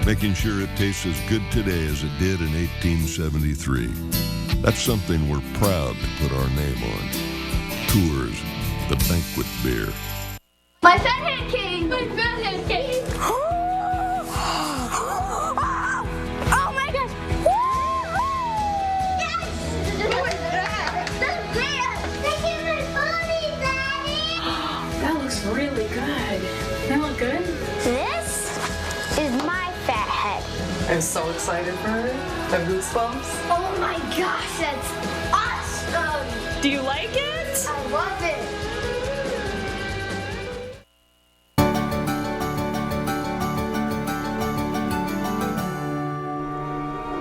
S8: making sure it tastes as good today as it did in 1873. That's something we're proud to put our name on. Coors, the banquet beer.
S25: My fathead king! My fathead king! Oh my gosh! Yes! That's great! Thank you for ponies, Daddy!
S26: That looks really good. That look good?
S25: This is my fat head.
S26: I'm so excited for it. The goosebumps.
S25: Oh my gosh, that's awesome!
S10: Do you like it?
S25: I love it!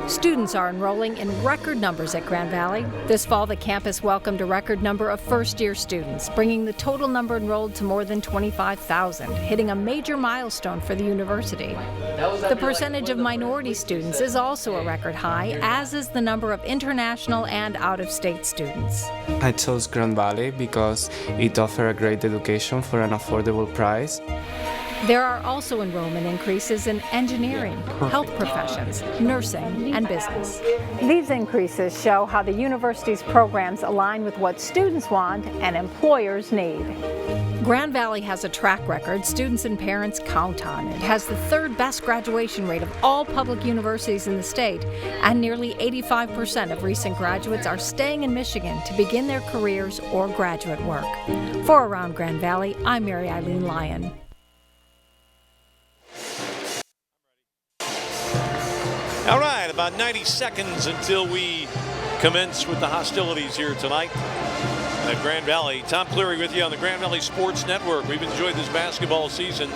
S27: Students are enrolling in record numbers at Grand Valley. This fall, the campus welcomed a record number of first-year students, bringing the total number enrolled to more than 25,000, hitting a major milestone for the university. The percentage of minority students is also a record high, as is the number of international and out-of-state students.
S28: I chose Grand Valley because it offers a great education for an affordable price.
S27: There are also enrollment increases in engineering, health professions, nursing, and business. These increases show how the university's programs align with what students want and employers need. Grand Valley has a track record students and parents count on. It has the third best graduation rate of all public universities in the state, and nearly 85% of recent graduates are staying in Michigan to begin their careers or graduate work. For Around Grand Valley, I'm Mary Eileen Lyon.
S2: All right, about 90 seconds until we commence with the hostilities here tonight at Grand Valley. Tom Cleary with you on the Grand Valley Sports Network. We've enjoyed this basketball season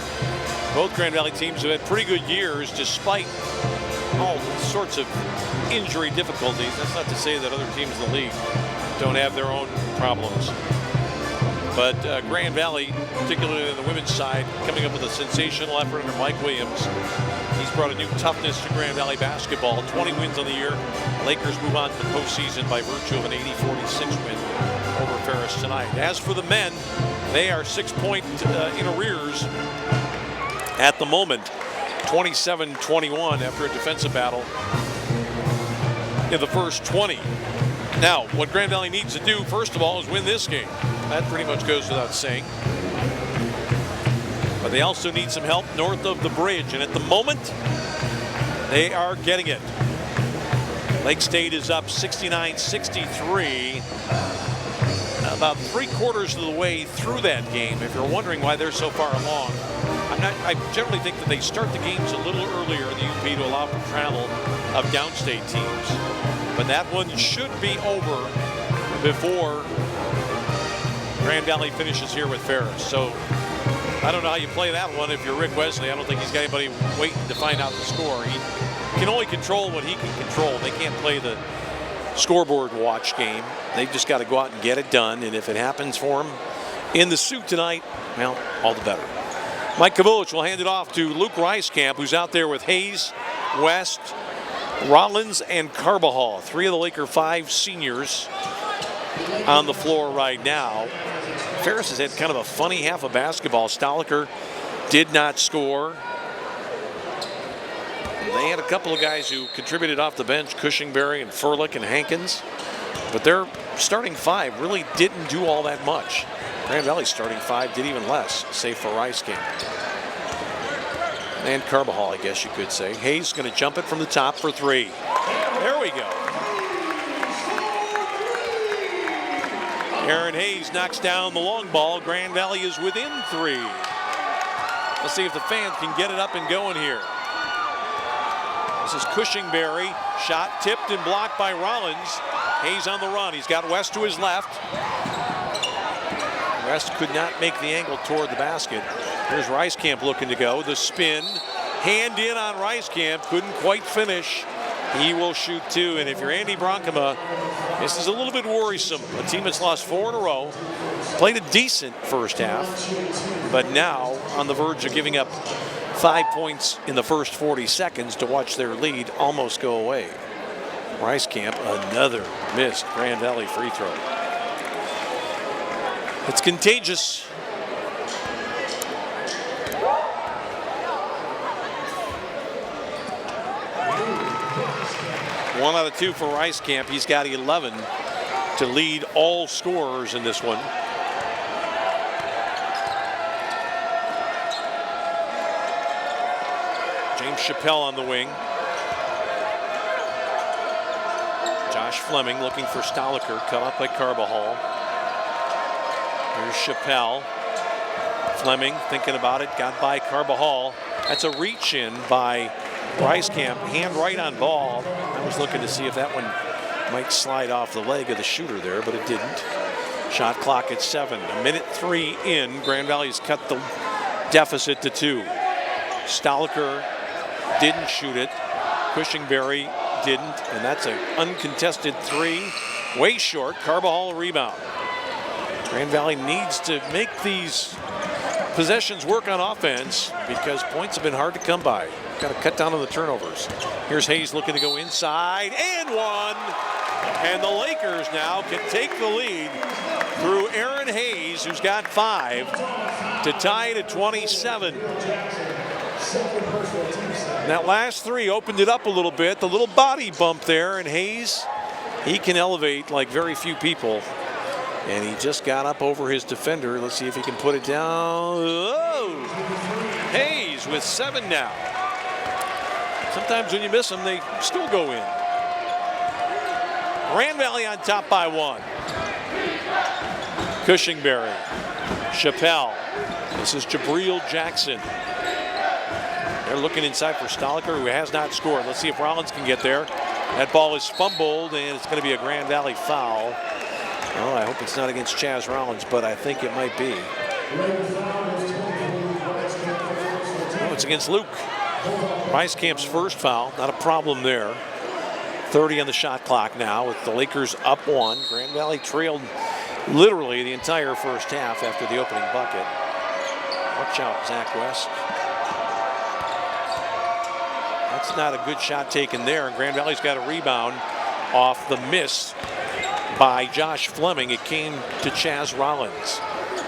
S2: Both Grand Valley teams have had pretty good years despite all sorts of injury difficulties. That's not to say that other teams in the league don't have their own problems. But Grand Valley, particularly on the women's side, coming up with a sensational effort under Mike Williams. He's brought a new toughness to Grand Valley basketball. 20 wins on the year. Lakers move on to the postseason by virtue of an 80-46 win over Ferris tonight. As for the men, they are 6 point in arrears at the moment. 27-21 after a defensive battle in the first 20. Now, what Grand Valley needs to do, first of all, is win this game. That pretty much goes without saying. But they also need some help north of the bridge, and at the moment, they are getting it. Lake State is up 69-63. About 3/4 of the way through that game. If you're wondering why they're so far along, I generally think that they start the games a little earlier in the UP to allow for travel of downstate teams. But that one should be over before Grand Valley finishes here with Ferris. So I don't know how you play that one if you're Rick Wesley. I don't think he's got anybody waiting to find out the score. He can only control what he can control. They can't play the scoreboard watch game. They've just got to go out and get it done. And if it happens for them in the suit tonight, well, all the better. Mike Kavulich will hand it off to Luke Reiskamp, who's out there with Hayes, West, Rollins, and Carbajal. 3 of the Laker 5 seniors on the floor right now. Ferris has had kind of a funny half of basketball. Stoliker did not score. They had a couple of guys who contributed off the bench, Cushingberry and Furlick and Hankins. But their starting 5 really didn't do all that much. Grand Valley's starting 5 did even less, save for Reiskamp. And Carbajal, I guess you could say. Hayes going to jump it from the top for 3. There we go. Aaron Hayes knocks down the long ball. Grand Valley is within 3. Let's see if the fans can get it up and going here. This is Cushingberry. Shot tipped and blocked by Rollins. Hayes on the run. He's got West to his left. West could not make the angle toward the basket. Here's Reiskamp looking to go. The spin. Hand in on Reiskamp. Couldn't quite finish. He will shoot 2. And if you're Andy Bronkema, this is a little bit worrisome. A team that's lost 4 in a row. Played a decent first half. But now on the verge of giving up 5 points in the first 40 seconds to watch their lead almost go away. Reiskamp, another missed Grand Valley free throw. It's contagious. One out of 2 for Reiskamp. He's got 11 to lead all scorers in this one. James Chappelle on the wing. Josh Fleming looking for Stoliker, cut off by Carbajal. Here's Chappelle. Fleming thinking about it, got by Carbajal. That's a reach in by Reiskamp, hand right on ball. I was looking to see if that one might slide off the leg of the shooter there, but it didn't. Shot clock at 7. 1:03 in. Grand Valley's cut the deficit to 2. Stoliker didn't shoot it. Cushingberry didn't, and that's an uncontested 3. Way short. Carbajal rebound. Grand Valley needs to make these possessions work on offense because points have been hard to come by. Got to cut down on the turnovers. Here's Hayes looking to go inside and 1. And the Lakers now can take the lead through Aaron Hayes, who's got 5, to tie it at 27. And that last 3 opened it up a little bit. The little body bump there, and Hayes, he can elevate like very few people. And he just got up over his defender. Let's see if he can put it down. Oh! Hayes with 7 now. Sometimes when you miss them, they still go in. Grand Valley on top by 1. Cushingberry. Chappelle. This is Jabril Jackson. They're looking inside for Stoliker, who has not scored. Let's see if Rollins can get there. That ball is fumbled, and it's going to be a Grand Valley foul. Oh, I hope it's not against Chaz Rollins, but I think it might be. Oh, it's against Luke. Reiskamp's first foul, not a problem there. 30 on the shot clock now with the Lakers up 1. Grand Valley trailed literally the entire first half after the opening bucket. Watch out, Zach West. That's not a good shot taken there, and Grand Valley's got a rebound off the miss by Josh Fleming. It came to Chaz Rollins.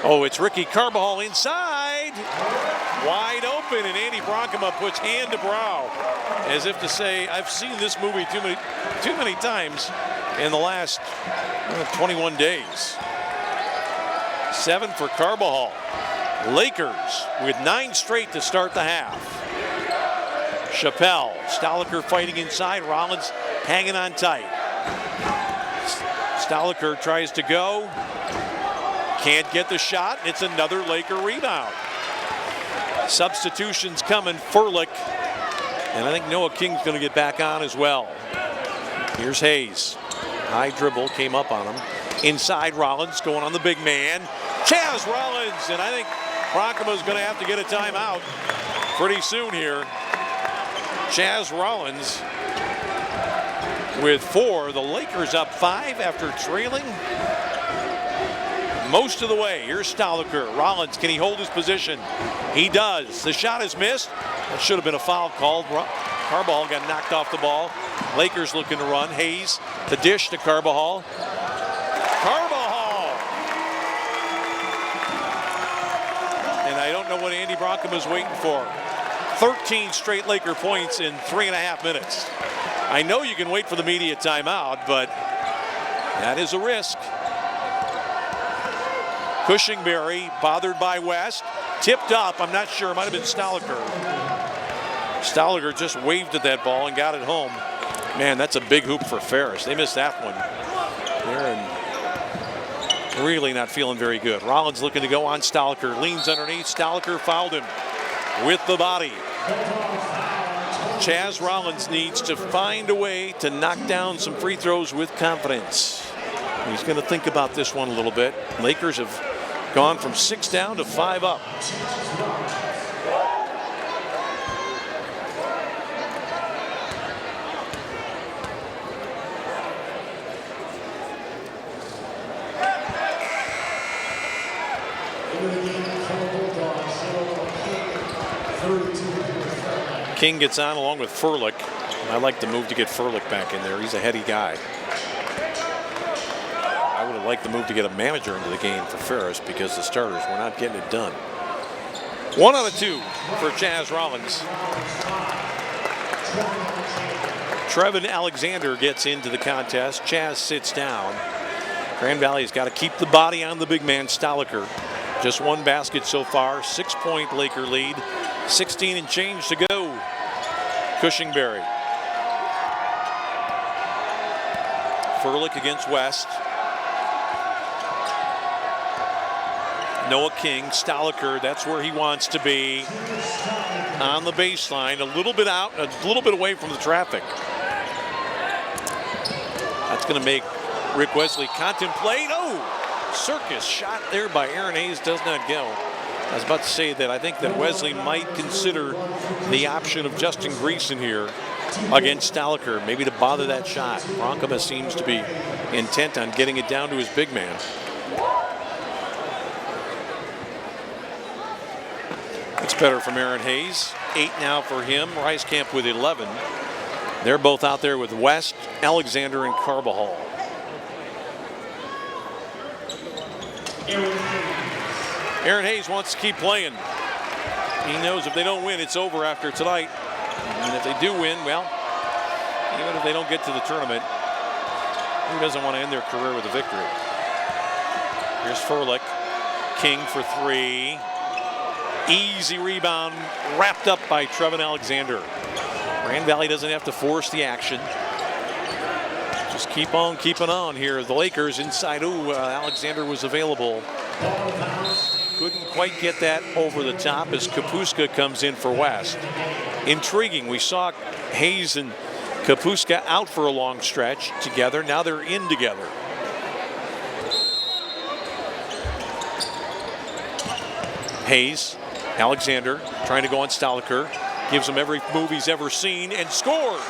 S2: Oh, it's Ricky Carbajal inside. Wide open, and Andy Bronkema puts hand to brow, as if to say, I've seen this movie too many times in the last 21 days. 7 for Carbajal. Lakers with 9 straight to start the half. Chappelle, Stoliker fighting inside, Rollins hanging on tight. Stoliker tries to go, can't get the shot. It's another Laker rebound. Substitutions coming, Furlick, and I think Noah King's going to get back on as well. Here's Hayes. High dribble, came up on him. Inside, Rollins going on the big man. Chaz Rollins, and I think Bronkema's going to have to get a timeout pretty soon here. Chaz Rollins with 4. The Lakers up 5 after trailing most of the way. Here's Stoliker. Rollins, can he hold his position? He does. The shot is missed. That should have been a foul called. Carbajal got knocked off the ball. Lakers looking to run. Hayes, the dish to Carbajal. Carbajal! And I don't know what Andy Bronkema's waiting for. 13 straight Laker points in 3.5 minutes. I know you can wait for the media timeout, but that is a risk. Cushingberry bothered by West. Tipped up, I'm not sure, it might have been Stoliker. Stoliker just waved at that ball and got it home. Man, that's a big hoop for Ferris. They missed that one. They're really not feeling very good. Rollins looking to go on Stoliker. Leans underneath. Stoliker fouled him with the body. Chaz Rollins needs to find a way to knock down some free throws with confidence. He's going to think about this one a little bit. Lakers have gone from 6 down to 5 up. King gets on along with Furlick. I like the move to get Furlick back in there. He's a heady guy. I would have liked the move to get a manager into the game for Ferris because the starters were not getting it done. 1 out of 2 for Chaz Rollins. Trevin Alexander gets into the contest. Chaz sits down. Grand Valley's got to keep the body on the big man, Stoliker. Just 1 basket so far, 6-point Laker lead. 16 and change to go. Cushingberry. Furlick against West. Noah King, Stoliker, that's where he wants to be. On the baseline, a little bit out, a little bit away from the traffic. That's going to make Rick Wesley contemplate. Oh, circus shot there by Aaron Hayes does not go. I was about to say that I think that Wesley might consider the option of Justin Greason here against Stoliker, maybe to bother that shot. Bronkema seems to be intent on getting it down to his big man. It's better from Aaron Hayes. 8 now for him. Reiskamp with 11. They're both out there with West, Alexander, and Carbajal. Aaron Hayes wants to keep playing. He knows if they don't win, it's over after tonight. And if they do win, well, even if they don't get to the tournament, who doesn't want to end their career with a victory? Here's Furlick. King for 3. Easy rebound, wrapped up by Trevin Alexander. Grand Valley doesn't have to force the action. Just keep on keeping on here. The Lakers inside. Ooh, Alexander was available. Couldn't quite get that over the top as Kapuska comes in for West. Intriguing. We saw Hayes and Kapuska out for a long stretch together. Now they're in together. Hayes Alexander trying to go on Staliker. Gives him every move he's ever seen and scores.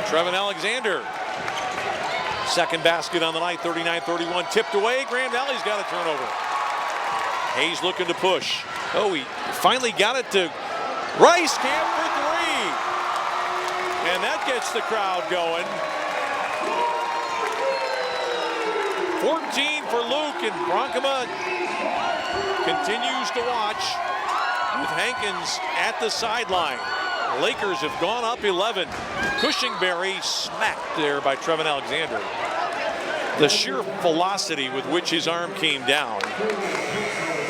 S2: Trevin Alexander. Second basket on the night, 39-31. Tipped away. Grand Valley's got a turnover. Hayes looking to push. Oh, he finally got it to Rice Camp for three. And that gets the crowd going. 14 for Luke, and Bronkema continues to watch with Hankins at the sideline. The Lakers have gone up 11. Cushingberry smacked there by Trevin Alexander. The sheer velocity with which his arm came down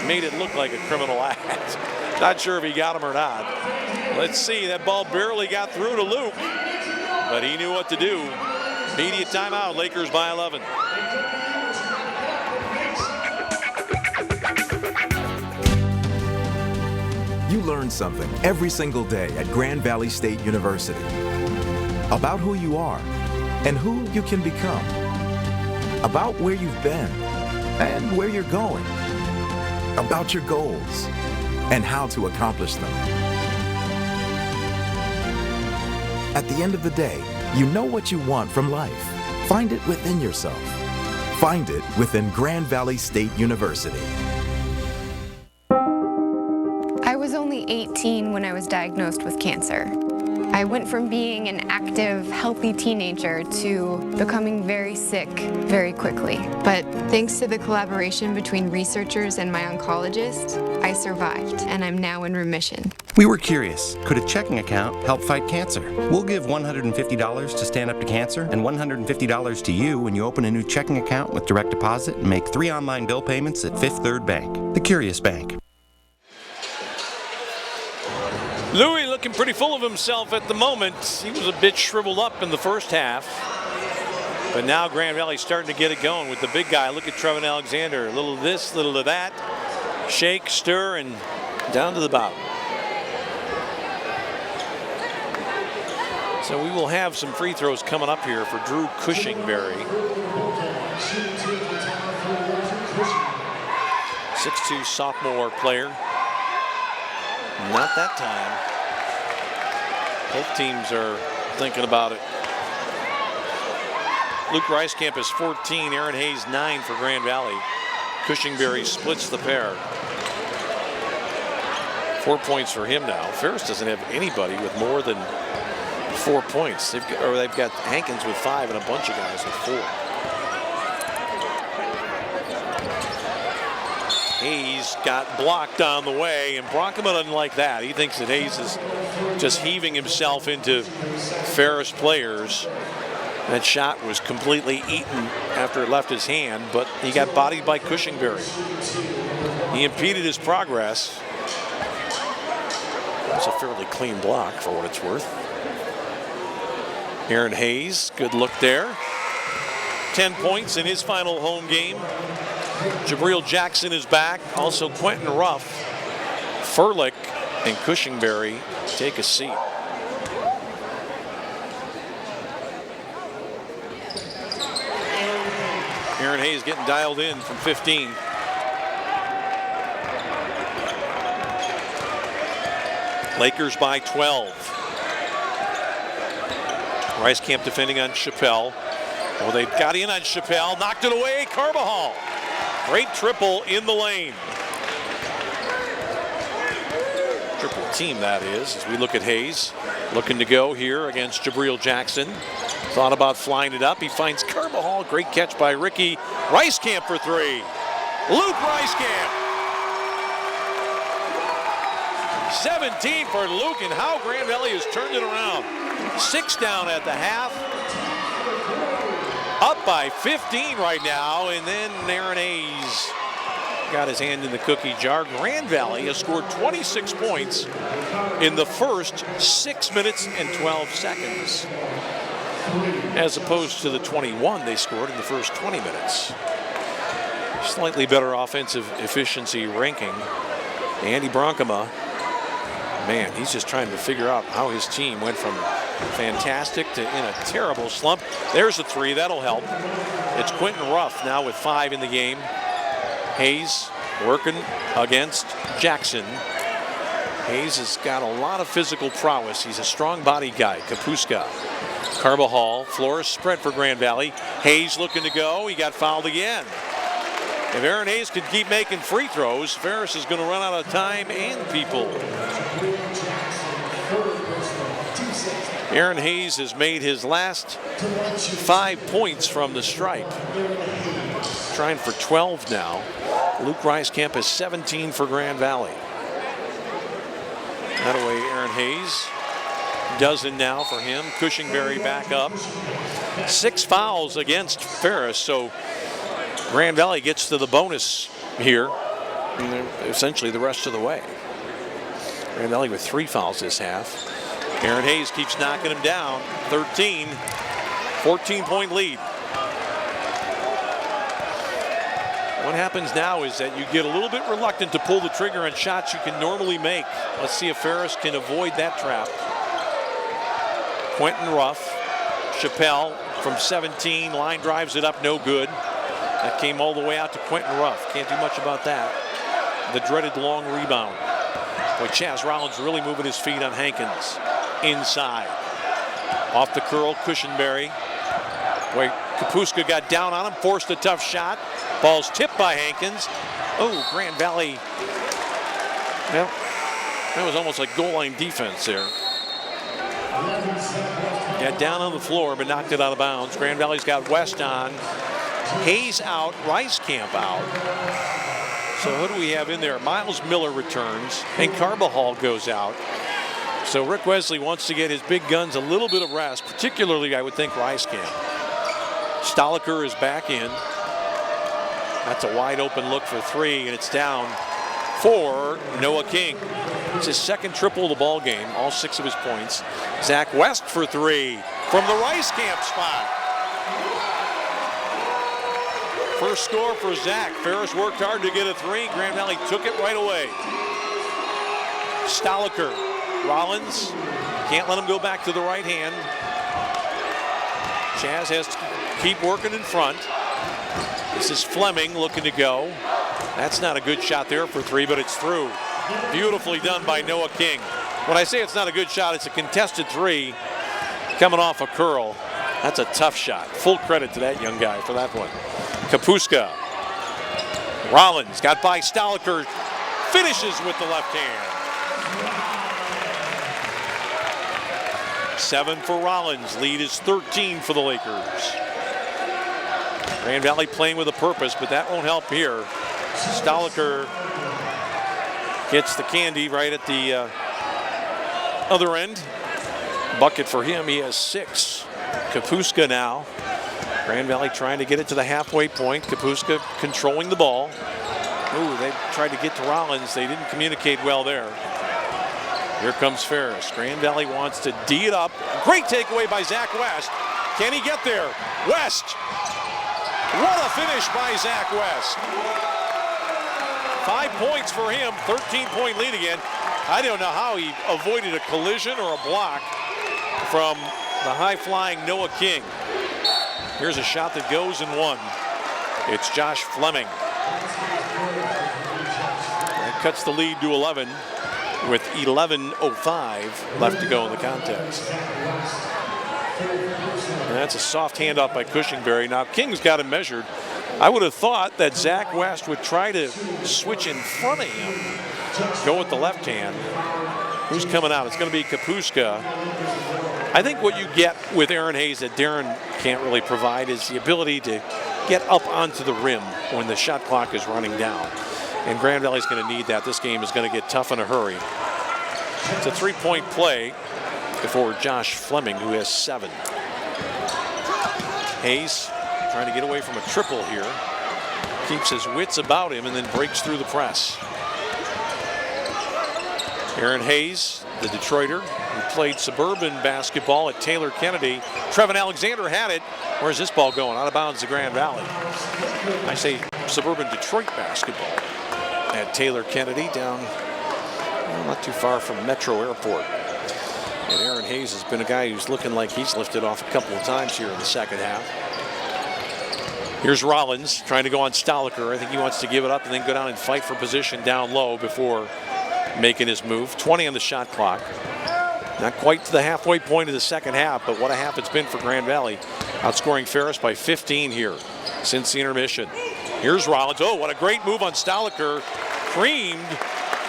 S2: made it look like a criminal act. Not sure if he got him or not. Let's see, that ball barely got through to Luke, but he knew what to do. Immediate timeout, Lakers by 11.
S1: You learn something every single day at Grand Valley State University about who you are and who you can become, about where you've been and where you're going, about your goals and how to accomplish them. At the end of the day, you know what you want from life. Find it within yourself. Find it within Grand Valley State University.
S3: I was only 18 when I was diagnosed with cancer. I went from being an active, healthy teenager to becoming very sick very quickly. But thanks to the collaboration between researchers and my oncologist, I survived, and I'm now in remission.
S4: We were curious, could a checking account help fight cancer? We'll give $150 to Stand Up to Cancer and $150 to you when you open a new checking account with direct deposit and make 3 online bill payments at Fifth Third Bank, the Curious Bank.
S2: Louis looking pretty full of himself at the moment. He was a bit shriveled up in the first half. But now Grand Valley's starting to get it going with the big guy. Look at Trevin Alexander. A little of this, a little of that. Shake, stir, and down to the bottom. So we will have some free throws coming up here for Drew Cushingberry. 6'2" sophomore player. Not that time. Both teams are thinking about it. Luke Reiskamp is 14, Aaron Hayes 9 for Grand Valley. Cushingberry splits the pair. 4 points for him now. Ferris doesn't have anybody with more than 4 points. They've got Hankins with 5 and a bunch of guys with 4. Hayes got blocked on the way, and Bronkema doesn't like that. He thinks that Hayes is just heaving himself into Ferris players. That shot was completely eaten after it left his hand, but he got bodied by Cushingberry. He impeded his progress. It's a fairly clean block for what it's worth. Aaron Hayes, good look there. 10 points in his final home game. Jabril Jackson is back. Also Quentin Ruff, Furlick, and Cushingberry take a seat. Aaron Hayes getting dialed in from 15. Lakers by 12. Reiskamp defending on Chappelle. Oh, they got in on Chappelle, knocked it away. Carbajal. Great triple in the lane. Triple team, that is, as we look at Hayes. Looking to go here against Jabril Jackson. Thought about flying it up. He finds Carbajal. Great catch by Ricky. Reiskamp for 3. Luke Reiskamp. 17 for Luke, and how Grand Valley has turned it around. 6 down at the half. Up by 15 right now, and then Aaron Hayes got his hand in the cookie jar. Grand Valley has scored 26 points in the first 6 minutes and 12 seconds, as opposed to the 21 they scored in the first 20 minutes. Slightly better offensive efficiency ranking. Andy Bronkema, man, he's just trying to figure out how his team went from fantastic to in a terrible slump. There's a 3, that'll help. It's Quentin Ruff now with 5 in the game. Hayes working against Jackson. Hayes has got a lot of physical prowess. He's a strong body guy. Kapuska. Carbajal, floor spread for Grand Valley. Hayes looking to go. He got fouled again. If Aaron Hayes could keep making free throws, Ferris is going to run out of time and people. Aaron Hayes has made his last 5 points from the stripe. Trying for 12 now. Luke Reiskamp is 17 for Grand Valley. That away, Aaron Hayes. Dozen now for him. Cushingberry back up. 6 fouls against Ferris, so Grand Valley gets to the bonus here, and they're essentially the rest of the way. Grand Valley with 3 fouls this half. Aaron Hayes keeps knocking him down. 13, 14-point lead. What happens now is that you get a little bit reluctant to pull the trigger on shots you can normally make. Let's see if Ferris can avoid that trap. Quentin Ruff, Chappelle from 17, line drives it up, no good. That came all the way out to Quentin Ruff. Can't do much about that. The dreaded long rebound. Boy, Chaz Rollins really moving his feet on Hankins. Inside. Off the curl, Cushionberry. Boy, Kapuska got down on him, forced a tough shot. Ball's tipped by Hankins. Oh, Grand Valley. Well, that was almost like goal line defense there. Got down on the floor, but knocked it out of bounds. Grand Valley's got West on. Hayes out, Reiskamp out. So who do we have in there? Miles Miller returns, and Carbajal goes out. So Rick Wesley wants to get his big guns a little bit of rest, particularly, I would think, Reiskamp. Stoliker is back in. That's a wide open look for 3, and it's down for Noah King. It's his second triple of the ball game, all 6 of his points. Zach West for 3 from the Reiskamp spot. First score for Zach. Ferris worked hard to get a 3. Grand Valley took it right away. Stoliker, Rollins, can't let him go back to the right hand. Chaz has to keep working in front. This is Fleming looking to go. That's not a good shot there for 3, but it's through. Beautifully done by Noah King. When I say it's not a good shot, it's a contested 3 coming off a curl. That's a tough shot. Full credit to that young guy for that one. Kapuska. Rollins got by Stoliker. Finishes with the left hand. 7 for Rollins. Lead is 13 for the Lakers. Grand Valley playing with a purpose, but that won't help here. Stoliker gets the candy right at the other end. Bucket for him. He has 6. Kapuska now. Grand Valley trying to get it to the halfway point. Kapuska controlling the ball. Ooh, they tried to get to Rollins. They didn't communicate well there. Here comes Ferris. Grand Valley wants to D it up. Great takeaway by Zach West. Can he get there? West. What a finish by Zach West. 5 points for him. 13-point lead again. I don't know how he avoided a collision or a block from the high-flying Noah King. Here's a shot that goes and 1. It's Josh Fleming. That cuts the lead to 11 with 11:05 left to go in the contest. And that's a soft handoff by Cushingberry. Now King's got him measured. I would have thought that Zach West would try to switch in front of him. Go with the left hand. Who's coming out? It's going to be Kapuska. I think what you get with Aaron Hayes that Darren can't really provide is the ability to get up onto the rim when the shot clock is running down. And Grand Valley's going to need that. This game is going to get tough in a hurry. It's a 3-point play for Josh Fleming, who has 7. Hayes trying to get away from a triple here. Keeps his wits about him and then breaks through the press. Aaron Hayes, the Detroiter, who played suburban basketball at Taylor Kennedy. Trevin Alexander had it. Where's this ball going? Out of bounds to Grand Valley. I say suburban Detroit basketball at Taylor Kennedy down not too far from Metro Airport. And Aaron Hayes has been a guy who's looking like he's lifted off a couple of times here in the second half. Here's Rollins trying to go on Stoliker. I think he wants to give it up and then go down and fight for position down low before making his move. 20 on the shot clock. Not quite to the halfway point of the second half, but what a half it's been for Grand Valley. Outscoring Ferris by 15 here since the intermission. Here's Rollins. Oh, what a great move on Stoliker. Creamed.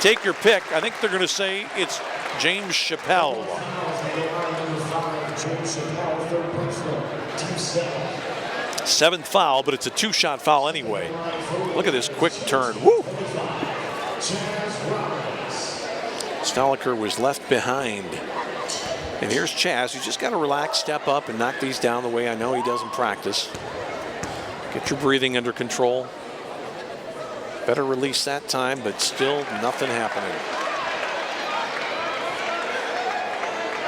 S2: Take your pick. I think they're going to say it's James Chappelle. Seventh foul, but it's a two-shot foul anyway. Look at this quick turn. Woo! Stoliker was left behind. And here's Chaz, who's just got to relax, step up, and knock these down the way I know he does in practice. Get your breathing under control. Better release that time, but still nothing happening.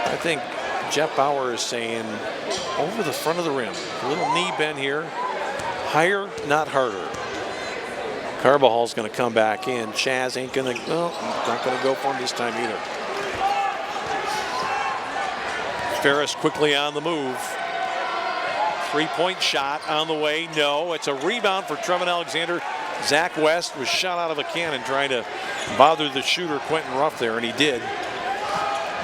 S2: I think Jeff Bauer is saying over the front of the rim. A little knee bend here. Higher, not harder. Carvajal's going to come back in. Chaz ain't going to, well, not going to go for him this time either. Ferris quickly on the move. Three-point shot on the way. No, it's a rebound for Trevin Alexander. Zach West was shot out of a cannon trying to bother the shooter Quentin Ruff there, and he did.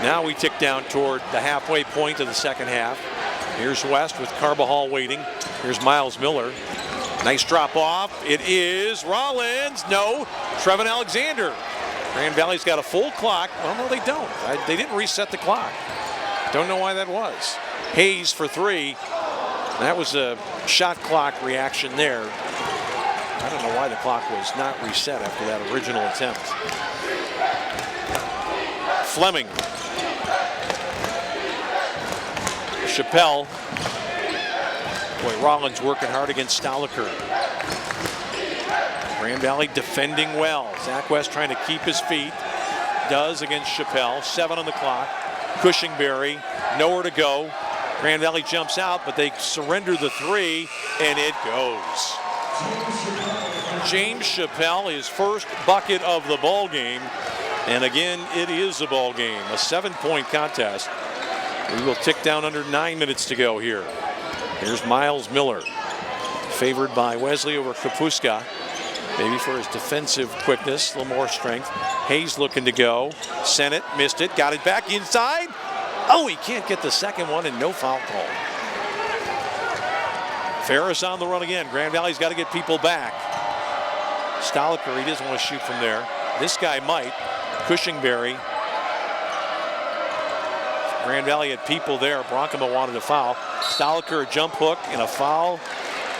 S2: Now we tick down toward the halfway point of the second half. Here's West with Carbajal waiting. Here's Miles Miller. Nice drop off. It is Rollins. No, Trevin Alexander. Grand Valley's got a full clock. Well, no, they don't. They didn't reset the clock. Don't know why that was. Hayes for three. That was a shot clock reaction there. I don't know why the clock was not reset after that original attempt. Fleming. Chappelle. Boy, Rollins working hard against Stoliker. Grand Valley defending well. Zach West trying to keep his feet. Does against Chappelle. 7 on the clock. Cushingberry, nowhere to go. Grand Valley jumps out, but they surrender the three, and it goes. James Chappelle, his first bucket of the ball game. And again, it is a ball game, a 7-point contest. We will tick down under 9 minutes to go here. Here's Miles Miller, favored by Wesley over Kapuska. Maybe for his defensive quickness, a little more strength. Hayes looking to go. Sent it, missed it, got it back inside. Oh, he can't get the second one, and no foul call. Ferris on the run again. Grand Valley's got to get people back. Stoliker, he doesn't want to shoot from there. This guy might. Cushingberry. Grand Valley had people there. Bronkema wanted a foul. Stoliker, a jump hook, and a foul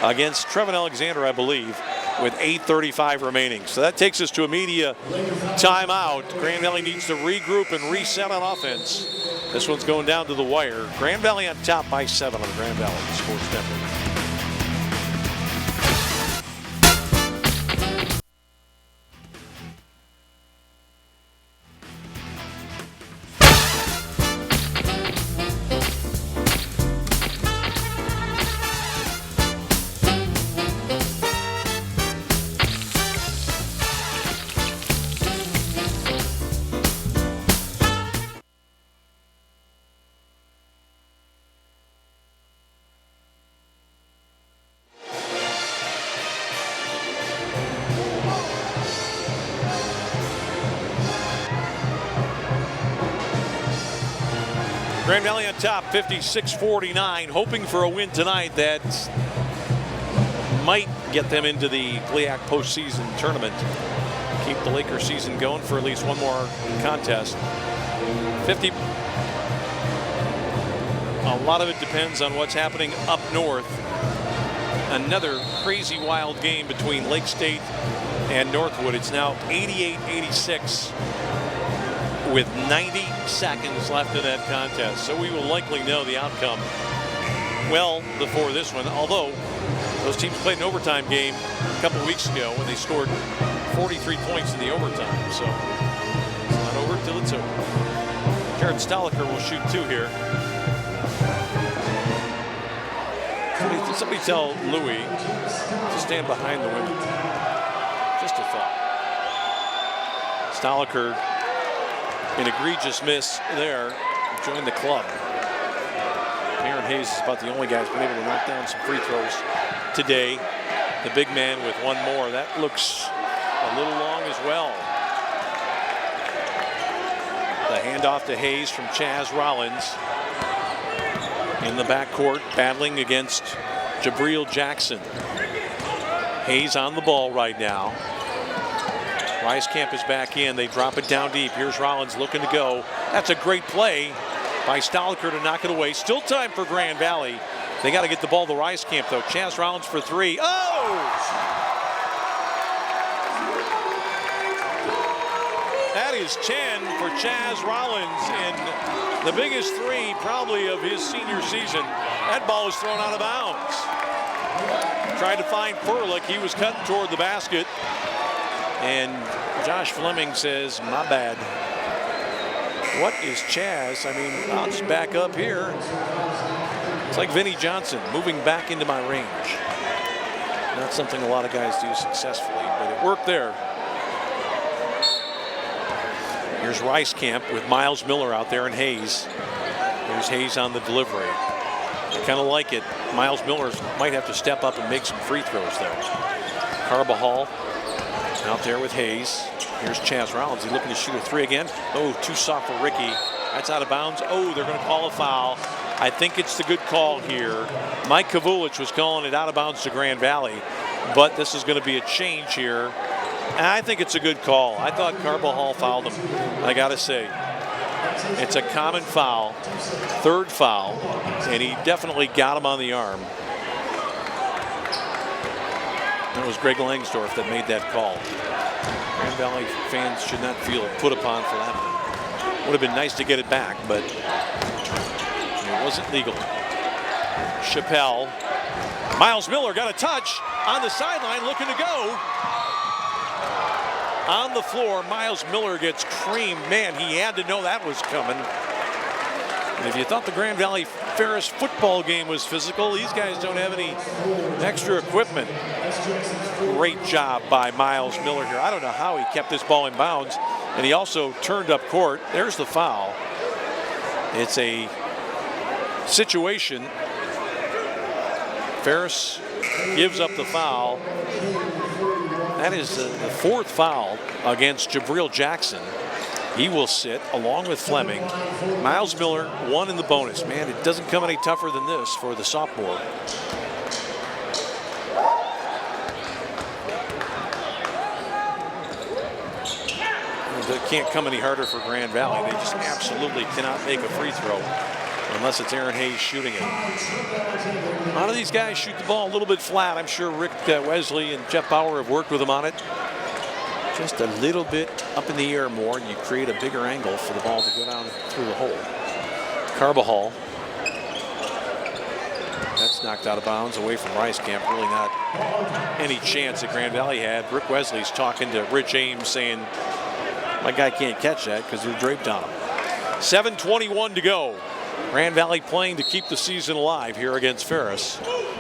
S2: against Trevin Alexander, I believe, with 8:35 remaining. So that takes us to a media timeout. Grand Valley needs to regroup and reset on offense. This one's going down to the wire. Grand Valley on top by 7 on the Grand Valley Sports Network. Grand Valley on top, 56-49, hoping for a win tonight that might get them into the GLIAC postseason tournament. Keep the Lakers season going for at least one more contest. A lot of it depends on what's happening up north. Another crazy wild game between Lake State and Northwood. It's now 88-86. with 90 seconds left in that contest. So we will likely know the outcome well before this one, although those teams played an overtime game a couple of weeks ago when they scored 43 points in the overtime. So it's not over till it's over. Jared Stoliker will shoot 2 here. Somebody tell Louis to stand behind the women. Just a thought. Stoliker, an egregious miss there, joined the club. Aaron Hayes is about the only guy who's been able to knock down some free throws today. The big man with one more. That looks a little long as well. The handoff to Hayes from Chaz Rollins. In the backcourt, battling against Jabril Jackson. Hayes on the ball right now. Rice-Camp is back in. They drop it down deep. Here's Rollins looking to go. That's a great play by Stoliker to knock it away. Still time for Grand Valley. They got to get the ball to Rice-Camp, though. Chaz Rollins for three. Oh! That is 10 for Chaz Rollins, and the biggest three probably of his senior season. That ball is thrown out of bounds. Tried to find Furlick. He was cutting toward the basket. And Josh Fleming says, my bad. What is Chaz? I mean, I'll just back up here. It's like Vinnie Johnson moving back into my range. Not something a lot of guys do successfully, but it worked there. Here's Rice-Camp with Miles Miller out there and Hayes. There's Hayes on the delivery. I kind of like it. Miles Miller might have to step up and make some free throws there. Carbajal out there with Hayes. Here's Chaz Rollins. He's looking to shoot a three again. Oh, too soft for Ricky. That's out of bounds. Oh, they're going to call a foul. I think it's the good call here. Mike Kavulich was calling it out of bounds to Grand Valley, but this is going to be a change here. And I think it's a good call. I thought Carbajal fouled him. I got to say, it's a common foul, third foul, and he definitely got him on the arm. It was Greg Langsdorff that made that call. Grand Valley fans should not feel put upon for that. Would have been nice to get it back, but it wasn't legal. Chappelle. Miles Miller got a touch on the sideline looking to go. On the floor, Miles Miller gets creamed. Man, he had to know that was coming. And if you thought the Grand Valley Ferris football game was physical, these guys don't have any extra equipment. Great job by Miles Miller here. I don't know how he kept this ball in bounds. And he also turned up court. There's the foul. It's a situation. Ferris gives up the foul. That is the fourth foul against Jabril Jackson. He will sit along with Fleming. Miles Miller, one in the bonus. Man, it doesn't come any tougher than this for the sophomore. It can't come any harder for Grand Valley. They just absolutely cannot make a free throw unless it's Aaron Hayes shooting it. A lot of these guys shoot the ball a little bit flat. I'm sure Rick Wesley and Jeff Bauer have worked with him on it. Just a little bit up in the air more, and you create a bigger angle for the ball to go down through the hole. Carbajal. That's knocked out of bounds away from Rice-Camp. Really not any chance that Grand Valley had. Rick Wesley's talking to Rich Ames saying, my guy can't catch that because they're draped on him. 7:21 to go. Grand Valley playing to keep the season alive here against Ferris.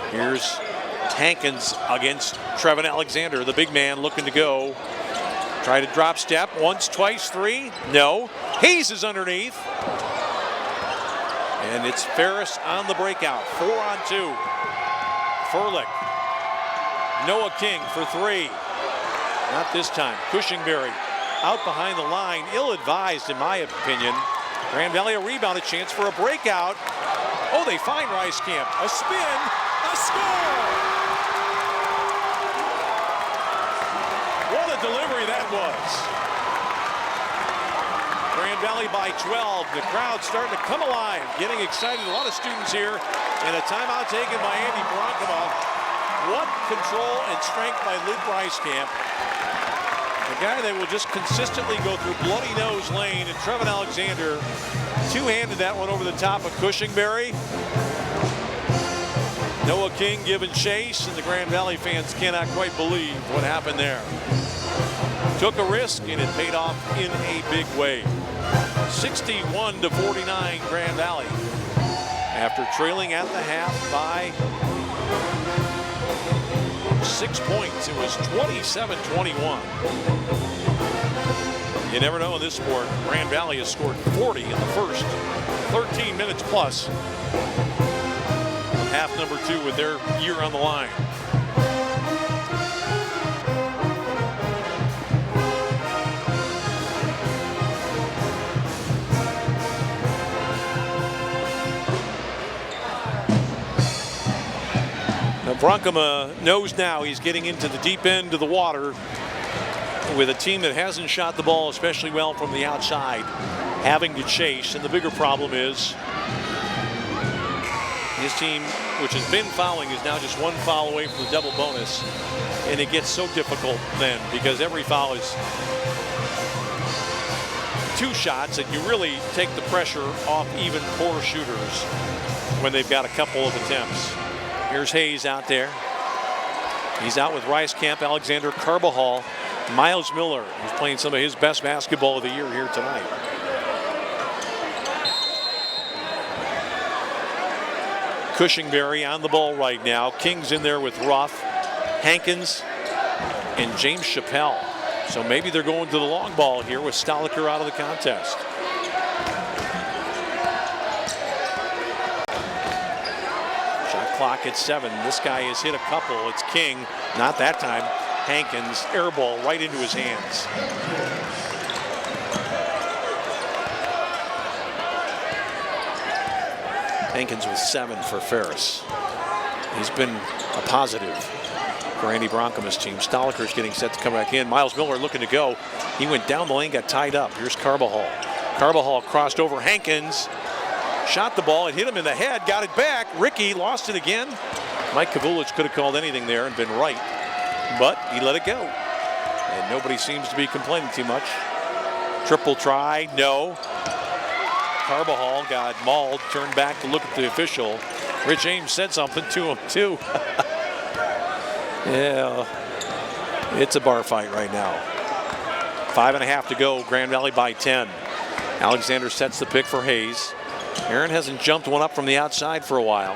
S2: Here's Hankins against Trevin Alexander, the big man looking to go. Try to drop step once, twice, three. No. Hayes is underneath. And it's Ferris on the breakout. 4-on-2. Furlick. Noah King for three. Not this time. Cushingberry out behind the line. Ill-advised in my opinion. Grand Valley a rebound, a chance for a breakout. Oh, they find Rice-Camp. A spin, a score! What a delivery that was. Grand Valley by 12. The crowd starting to come alive, getting excited. A lot of students here. And a timeout taken by Andy Bronkema. What control and strength by Luke Rice-Camp. A guy that will just consistently go through bloody nose lane, and Trevin Alexander two-handed that one over the top of Cushingberry. Noah King giving chase, and the Grand Valley fans cannot quite believe what happened there. Took a risk, and it paid off in a big way. 61-49 Grand Valley. After trailing at the half by 6 points, it was 27-21. You never know in this sport. Grand Valley has scored 40 in the first 13 minutes plus. half number 2 with their year on the line. Now Bronkema knows now he's getting into the deep end of the water with a team that hasn't shot the ball especially well from the outside, having to chase. And the bigger problem is his team, which has been fouling, is now just 1 foul away from the double bonus. And it gets so difficult then because every foul is 2 shots, and you really take the pressure off even poor shooters when they've got a couple of attempts. Here's Hayes out there. He's out with Rice Camp, Alexander Carbajal, Miles Miller, who's playing some of his best basketball of the year here tonight. Cushingberry on the ball right now. King's in there with Ruff, Hankins, and James Chappelle. So maybe they're going to the long ball here with Stoliker out of the contest. Shot clock at 7. This guy has hit a couple. It's King. Not that time. Hankins, air ball right into his hands. Hankins with 7 for Ferris. He's been a positive for Andy Bronkema's team. Stoliker's getting set to come back in. Miles Miller looking to go. He went down the lane, got tied up. Here's Carbajal. Carbajal crossed over Hankins. Shot the ball. It hit him in the head. Got it back. Ricky lost it again. Mike Kavulich could have called anything there and been right. But he let it go. And nobody seems to be complaining too much. Triple try. No. Carbajal got mauled, turned back to look at the official. Rich Ames said something to him too. Yeah, it's a bar fight right now. 5.5 to go, Grand Valley by 10. Alexander sets the pick for Hayes. Aaron hasn't jumped one up from the outside for a while.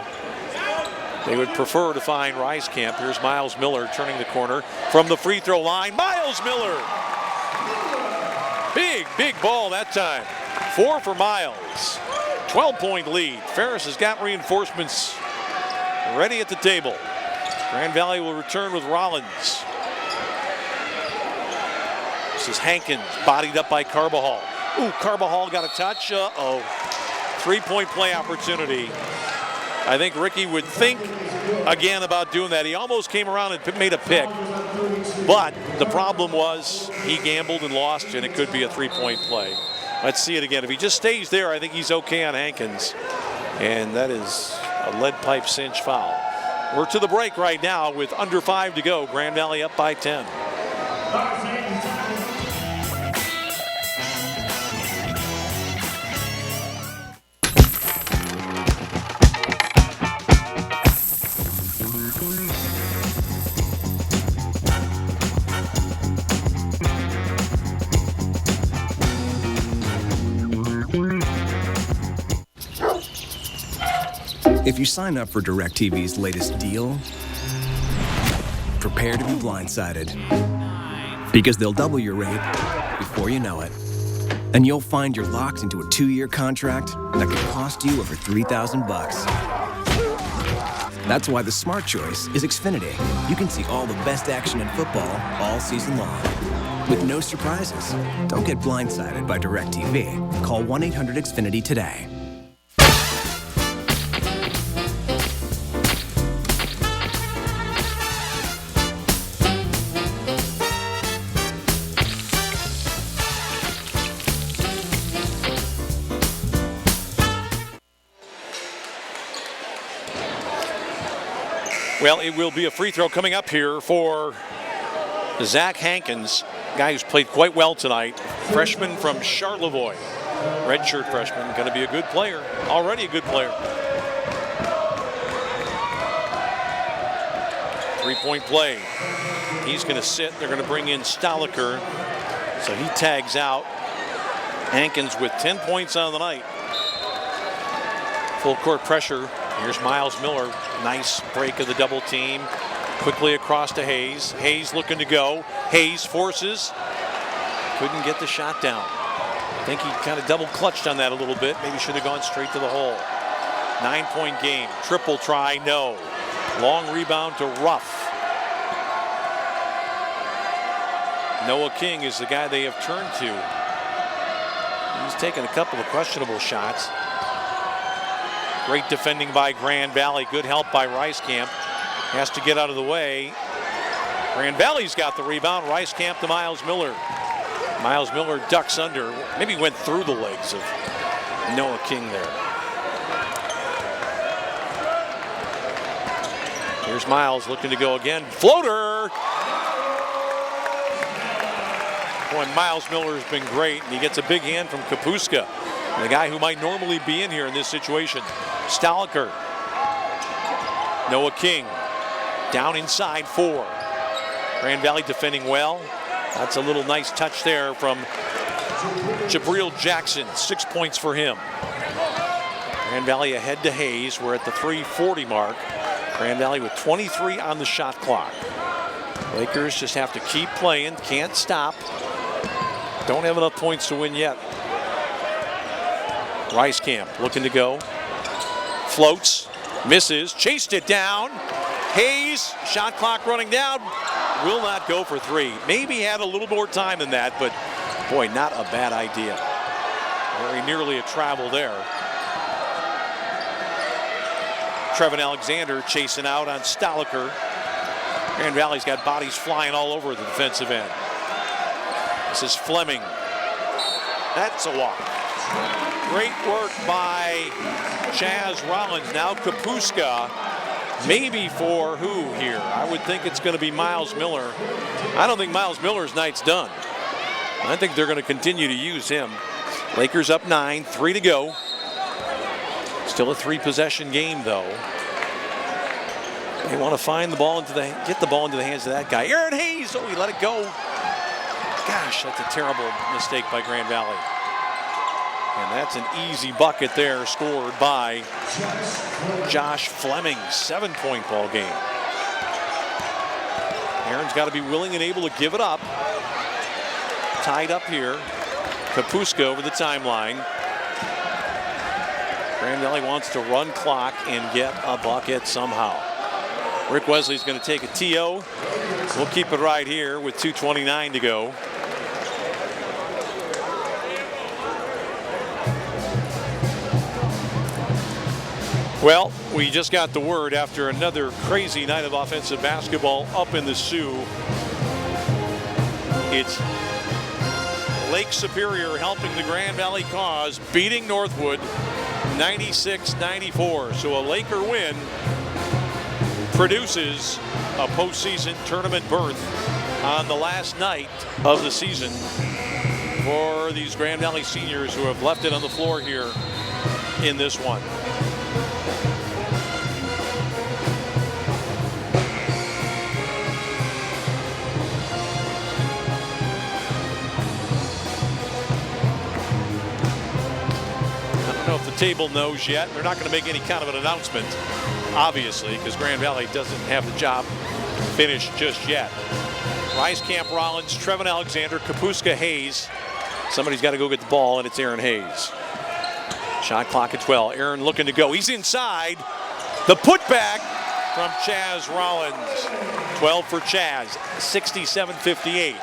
S2: They would prefer to find Rice Camp. Here's Miles Miller turning the corner from the free throw line. Miles Miller! Big ball that time. 4 for Miles. 12-point lead. Ferris has got reinforcements ready at the table. Grand Valley will return with Rollins. This is Hankins, bodied up by Carbajal. Ooh, Carbajal got a touch. Uh-oh. 3-point play opportunity. I think Ricky would think again about doing that. He almost came around and made a pick. But the problem was he gambled and lost, and it could be a 3-point play. Let's see it again. If he just stays there, I think he's okay on Hankins. And that is a lead pipe cinch foul. We're to the break right now with under 5 to go. Grand Valley up by 10.
S5: If you sign up for DirecTV's latest deal, prepare to be blindsided. Because they'll double your rate before you know it. And you'll find you're locked into a 2-year contract that could cost you over $3,000. That's why the smart choice is Xfinity. You can see all the best action in football all season long. With no surprises. Don't get blindsided by DirecTV. Call 1-800-XFINITY today.
S2: Well, it will be a free throw coming up here for Zach Hankins, guy who's played quite well tonight. Freshman from Charlevoix. Redshirt freshman, going to be a good player. Already a good player. 3-point play. He's going to sit. They're going to bring in Stoliker. So he tags out. Hankins with 10 points on the night. Full court pressure. Here's Miles Miller. Nice break of the double team. Quickly across to Hayes. Hayes looking to go. Hayes forces. Couldn't get the shot down. I think he kind of double clutched on that a little bit. Maybe should have gone straight to the hole. 9-point game. Triple try, no. Long rebound to Ruff. Noah King is the guy they have turned to. He's taken a couple of questionable shots. Great defending by Grand Valley. Good help by Ricecamp. Has to get out of the way. Grand Valley's got the rebound. Ricecamp to Miles Miller. Miles Miller ducks under. Maybe went through the legs of Noah King there. Here's Miles looking to go again. Floater! Boy, Miles Miller has been great, and he gets a big hand from Kapuska, the guy who might normally be in here in this situation. Staliker. Noah King down inside 4. Grand Valley defending well. That's a little nice touch there from Jabril Jackson. 6 points for him. Grand Valley ahead to Hayes. We're at the 3:40 mark. Grand Valley with 23 on the shot clock. Lakers just have to keep playing. Can't stop. Don't have enough points to win yet. Ricecamp looking to go. Floats. Misses. Chased it down. Hayes. Shot clock running down. Will not go for 3. Maybe had a little more time than that, but boy, not a bad idea. Very nearly a travel there. Trevin Alexander chasing out on Staliker. Grand Valley's got bodies flying all over the defensive end. This is Fleming. That's a walk. Great work by Chaz Rollins. Now Kapuska. Maybe for who here? I would think it's going to be Miles Miller. I don't think Miles Miller's night's done. I think they're going to continue to use him. Lakers up 9, 3 to go. Still a 3-possession game though. They want to find the ball get the ball into the hands of that guy. Aaron Hayes, oh, he let it go. Gosh, that's a terrible mistake by Grand Valley. And that's an easy bucket there, scored by Josh Fleming. 7-point ball game. Aaron's got to be willing and able to give it up. Tied up here. Kapuska over the timeline. Grand Valley wants to run clock and get a bucket somehow. Rick Wesley's going to take a TO. We'll keep it right here with 2:29 to go. Well, we just got the word after another crazy night of offensive basketball up in the Sioux. It's Lake Superior helping the Grand Valley cause, beating Northwood 96-94. So a Laker win produces a postseason tournament berth on the last night of the season for these Grand Valley seniors who have left it on the floor here in this one. Table knows yet. They're not going to make any kind of an announcement, obviously, because Grand Valley doesn't have the job finished just yet. Ricecamp, Rollins, Trevin Alexander, Kapuska, Hayes. Somebody's got to go get the ball, and it's Aaron Hayes. Shot clock at 12. Aaron looking to go. He's inside. The putback from Chaz Rollins. 12 for Chaz. 67-58.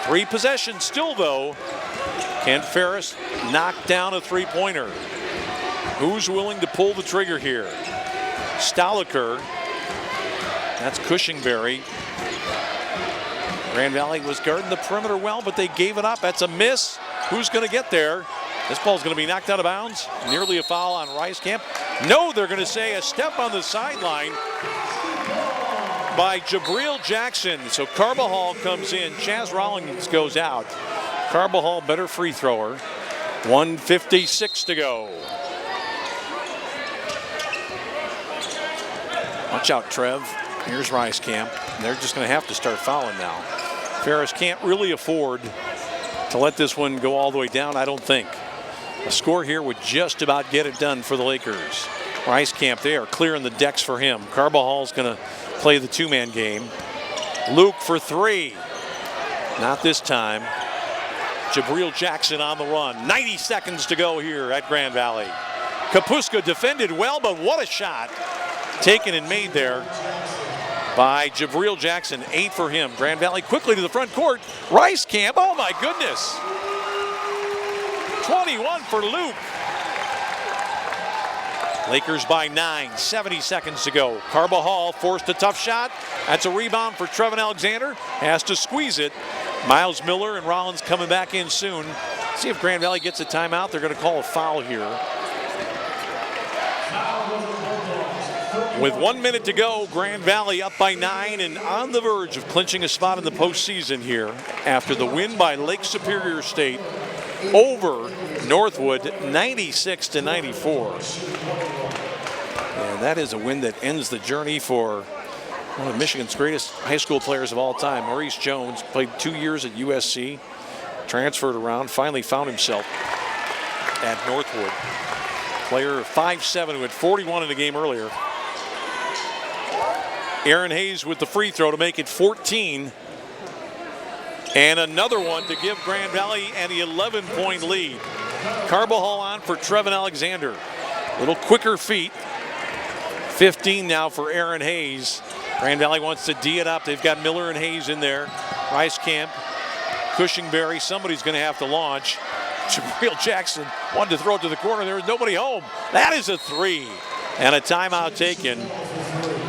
S2: 3 possessions still, though. Can Ferris knock down a three-pointer? Who's willing to pull the trigger here? Staliker. That's Cushingberry. Grand Valley was guarding the perimeter well, but they gave it up. That's a miss. Who's going to get there? This ball's going to be knocked out of bounds. Nearly a foul on Ricecamp. No, they're going to say a step on the sideline by Jabril Jackson. So Carbajal comes in. Chaz Rollins goes out. Carbajal, better free thrower. 1:56 to go. Watch out, Trev. Here's Ricecamp. They're just going to have to start fouling now. Ferris can't really afford to let this one go all the way down, I don't think. A score here would just about get it done for the Lakers. Ricecamp, they are clearing the decks for him. Carbajal's going to play the two-man game. Luke for 3. Not this time. Jabril Jackson on the run. 90 seconds to go here at Grand Valley. Kapuska defended well, but what a shot taken and made there by Jabril Jackson. 8 for him. Grand Valley quickly to the front court. Rice Camp, oh my goodness. 21 for Luke. Lakers by 9, 70 seconds to go. Carbajal forced a tough shot. That's a rebound for Trevin Alexander. Has to squeeze it. Miles Miller and Rollins coming back in soon. See if Grand Valley gets a timeout. They're going to call a foul here. With 1 minute to go, Grand Valley up by 9 and on the verge of clinching a spot in the postseason here after the win by Lake Superior State over Northwood, 96-94. And that is a win that ends the journey for one of Michigan's greatest high school players of all time. Maurice Jones played 2 years at USC, transferred around, finally found himself at Northwood. Player 5'7" who had 41 in the game earlier. Aaron Hayes with the free throw to make it 14. And another one to give Grand Valley an 11-point lead. Carbajal on for Trevin Alexander. A little quicker feet. 15 now for Aaron Hayes. Grand Valley wants to D it up. They've got Miller and Hayes in there. Rice Camp, Cushingberry. Somebody's going to have to launch. Jabril Jackson wanted to throw it to the corner. There was nobody home. That is a 3. And a timeout taken.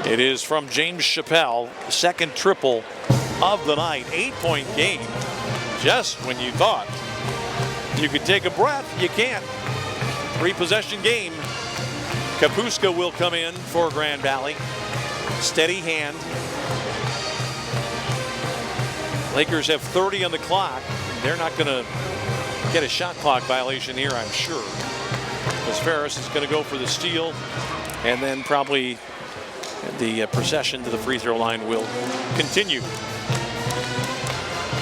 S2: It is from James Chappelle, second triple of the night. 8-point game. Just when you thought you could take a breath, you can't. 3-possession game. Kapuska will come in for Grand Valley. Steady hand. Lakers have 30 on the clock. They're not going to get a shot clock violation here, I'm sure. Because Ferris is going to go for the steal, and then probably the procession to the free throw line will continue.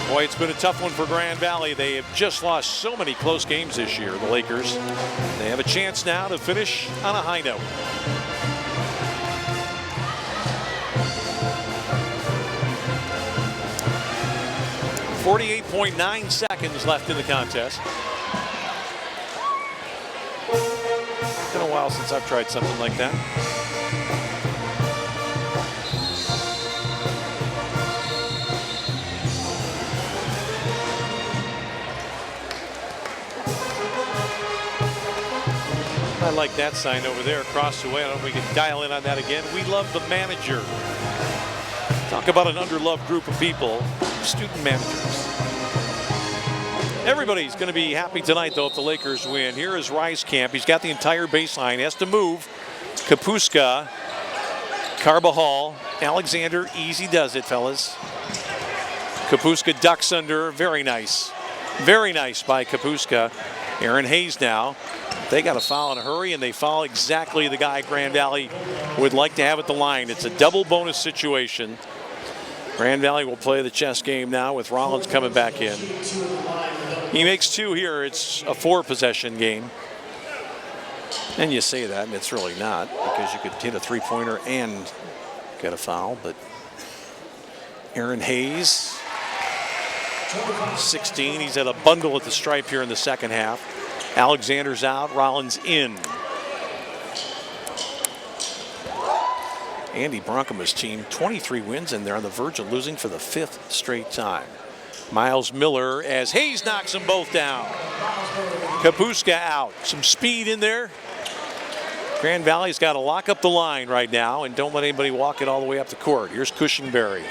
S2: Boy, it's been a tough one for Grand Valley. They have just lost so many close games this year, the Lakers. They have a chance now to finish on a high note. .9 seconds left in the contest. It's been a while since I've tried something like that. I like that sign over there across the way. I don't know if we can dial in on that again. We love the manager. Talk about an underloved group of people, student managers. Everybody's going to be happy tonight, though, if the Lakers win. Here is Rice Camp. He's got the entire baseline. He has to move. Kapuska, Carbajal, Alexander. Easy does it, fellas. Kapuska ducks under. Very nice. Very nice by Kapuska. Aaron Hayes now. They got to foul in a hurry, and they foul exactly the guy Grand Valley would like to have at the line. It's a double bonus situation. Grand Valley will play the chess game now with Rollins coming back in. He makes 2 here. It's a 4-possession game. And you say that, and it's really not, because you could hit a 3-pointer and get a foul. But Aaron Hayes, 16. He's at a bundle at the stripe here in the second half. Alexander's out, Rollins in. Andy Bronkema's team, 23 wins, and they're on the verge of losing for the 5th straight time. Miles Miller as Hayes knocks them both down. Kapuska out. Some speed in there. Grand Valley's got to lock up the line right now and don't let anybody walk it all the way up the court. Here's Cushingberry.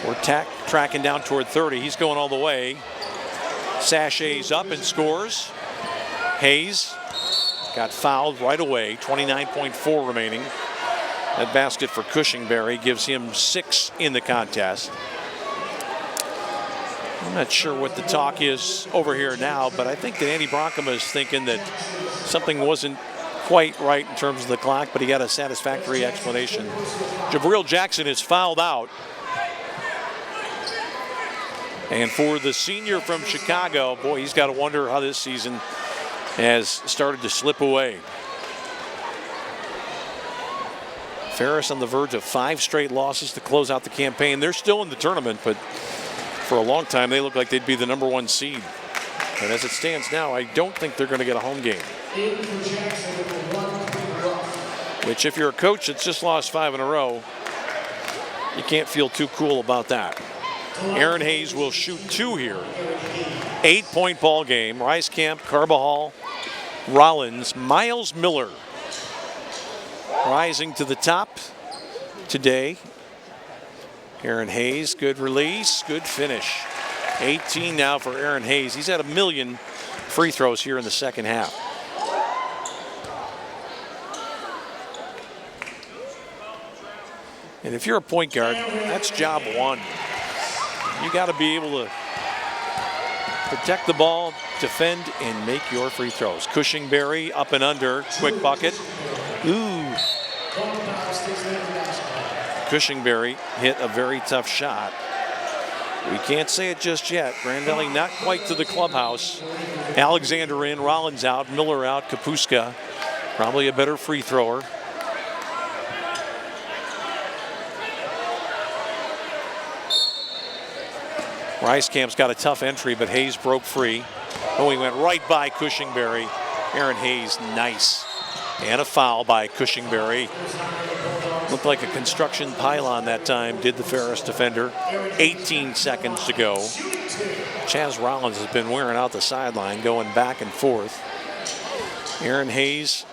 S2: We're tracking down toward 30. He's going all the way. Sachets up and scores. Hayes got fouled right away. 29.4 remaining. That basket for Cushingberry gives him 6 in the contest. I'm not sure what the talk is over here now, but I think that Andy Bronkema is thinking that something wasn't quite right in terms of the clock, but he got a satisfactory explanation. Jabril Jackson is fouled out. And for the senior from Chicago, boy, he's got to wonder how this season has started to slip away. Ferris on the verge of 5 straight losses to close out the campaign. They're still in the tournament, but for a long time they look like they'd be the #1 seed. And as it stands now, I don't think they're going to get a home game. Which, if you're a coach that's just lost 5 in a row, you can't feel too cool about that. Aaron Hayes will shoot 2 here. 8-point ball game. Rice Camp, Carbajal, Rollins, Miles Miller rising to the top today. Aaron Hayes, good release, good finish. 18 now for Aaron Hayes. He's had 1 million free throws here in the second half. And if you're a point guard, that's job one. You got to be able to protect the ball, defend, and make your free throws. Cushingberry up and under, quick bucket. Ooh. Cushingberry hit a very tough shot. We can't say it just yet. Grand Valley not quite to the clubhouse. Alexander in, Rollins out, Miller out, Kapuska probably a better free thrower. Rice Camp's got a tough entry, but Hayes broke free. Oh, he went right by Cushingberry. Aaron Hayes, nice. And a foul by Cushingberry. Looked like a construction pylon that time, did the Ferris defender. 18 seconds to go. Chaz Rollins has been wearing out the sideline, going back and forth. Aaron Hayes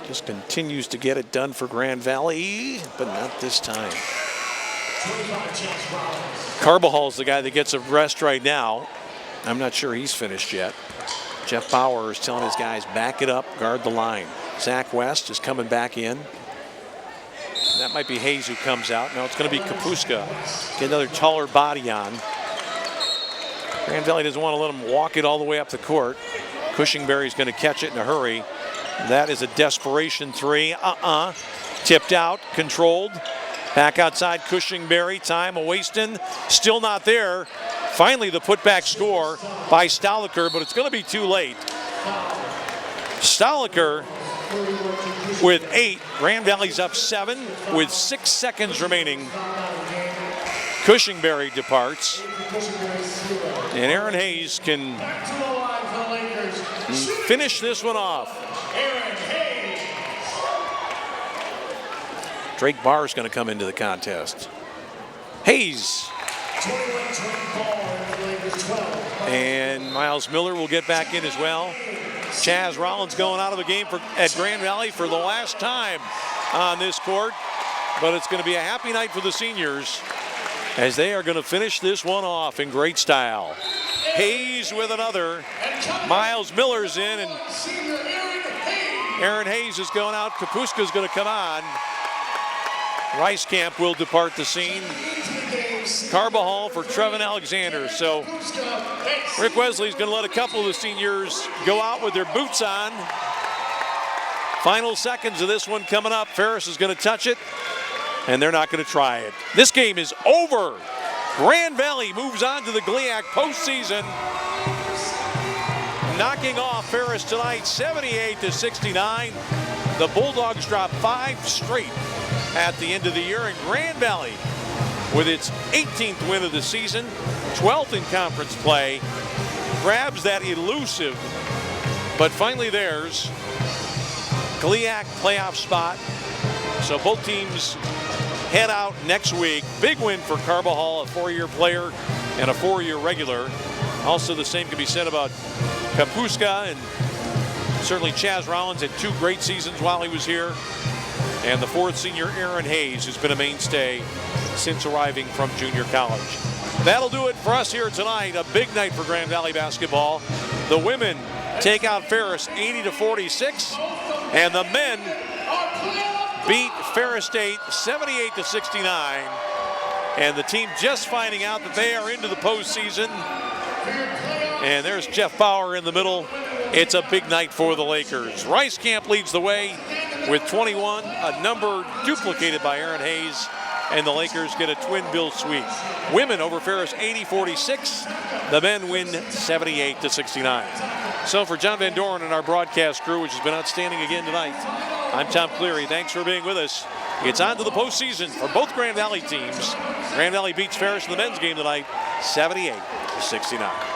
S2: just continues to get it done for Grand Valley, but not this time. Carbajal's the guy that gets a rest right now. I'm not sure he's finished yet. Jeff Bauer is telling his guys, back it up, guard the line. Zach West is coming back in. That might be Hayes who comes out. No, it's going to be Kapuska. Get another taller body on. Grand Valley doesn't want to let him walk it all the way up the court. Cushingberry's going to catch it in a hurry. That is a desperation three. Tipped out, controlled. Back outside Cushingberry, time a-wasting, still not there. Finally the putback score by Stoliker, but it's going to be too late. Stoliker with 8, Grand Valley's up 7 with 6 seconds remaining. Cushingberry departs, and Aaron Hayes can finish this one off. Drake Barr is going to come into the contest. Hayes. And Miles Miller will get back in as well. Chaz Rollins going out of the game at Grand Valley for the last time on this court. But it's going to be a happy night for the seniors as they are going to finish this one off in great style. Hayes with another. Miles Miller's in, and Aaron Hayes is going out. Kapuska's going to come on. Rice Camp will depart the scene. Carbajal for Trevin Alexander. So Rick Wesley's going to let a couple of the seniors go out with their boots on. Final seconds of this one coming up. Ferris is going to touch it, and they're not going to try it. This game is over. Grand Valley moves on to the GLIAC postseason, knocking off Ferris tonight 78-69. The Bulldogs drop 5 straight at the end of the year, and Grand Valley, with its 18th win of the season, 12th in conference play, grabs that elusive, but finally theirs, GLIAC playoff spot. So both teams head out next week. Big win for Carbajal, a 4-year player and a 4-year regular. Also the same can be said about Kapuska, and certainly Chaz Rollins had 2 great seasons while he was here. And the 4th senior, Aaron Hayes, who's been a mainstay since arriving from junior college. That'll do it for us here tonight. A big night for Grand Valley basketball. The women take out Ferris 80-46, and the men beat Ferris State 78-69. And the team just finding out that they are into the postseason. And there's Jeff Bauer in the middle. It's a big night for the Lakers. Rice Camp leads the way with 21, a number duplicated by Aaron Hayes, and the Lakers get a twin bill sweep. Women over Ferris 80-46. The men win 78-69. So for John Van Doren and our broadcast crew, which has been outstanding again tonight, I'm Tom Cleary. Thanks for being with us. It's on to the postseason for both Grand Valley teams. Grand Valley beats Ferris in the men's game tonight, 78-69.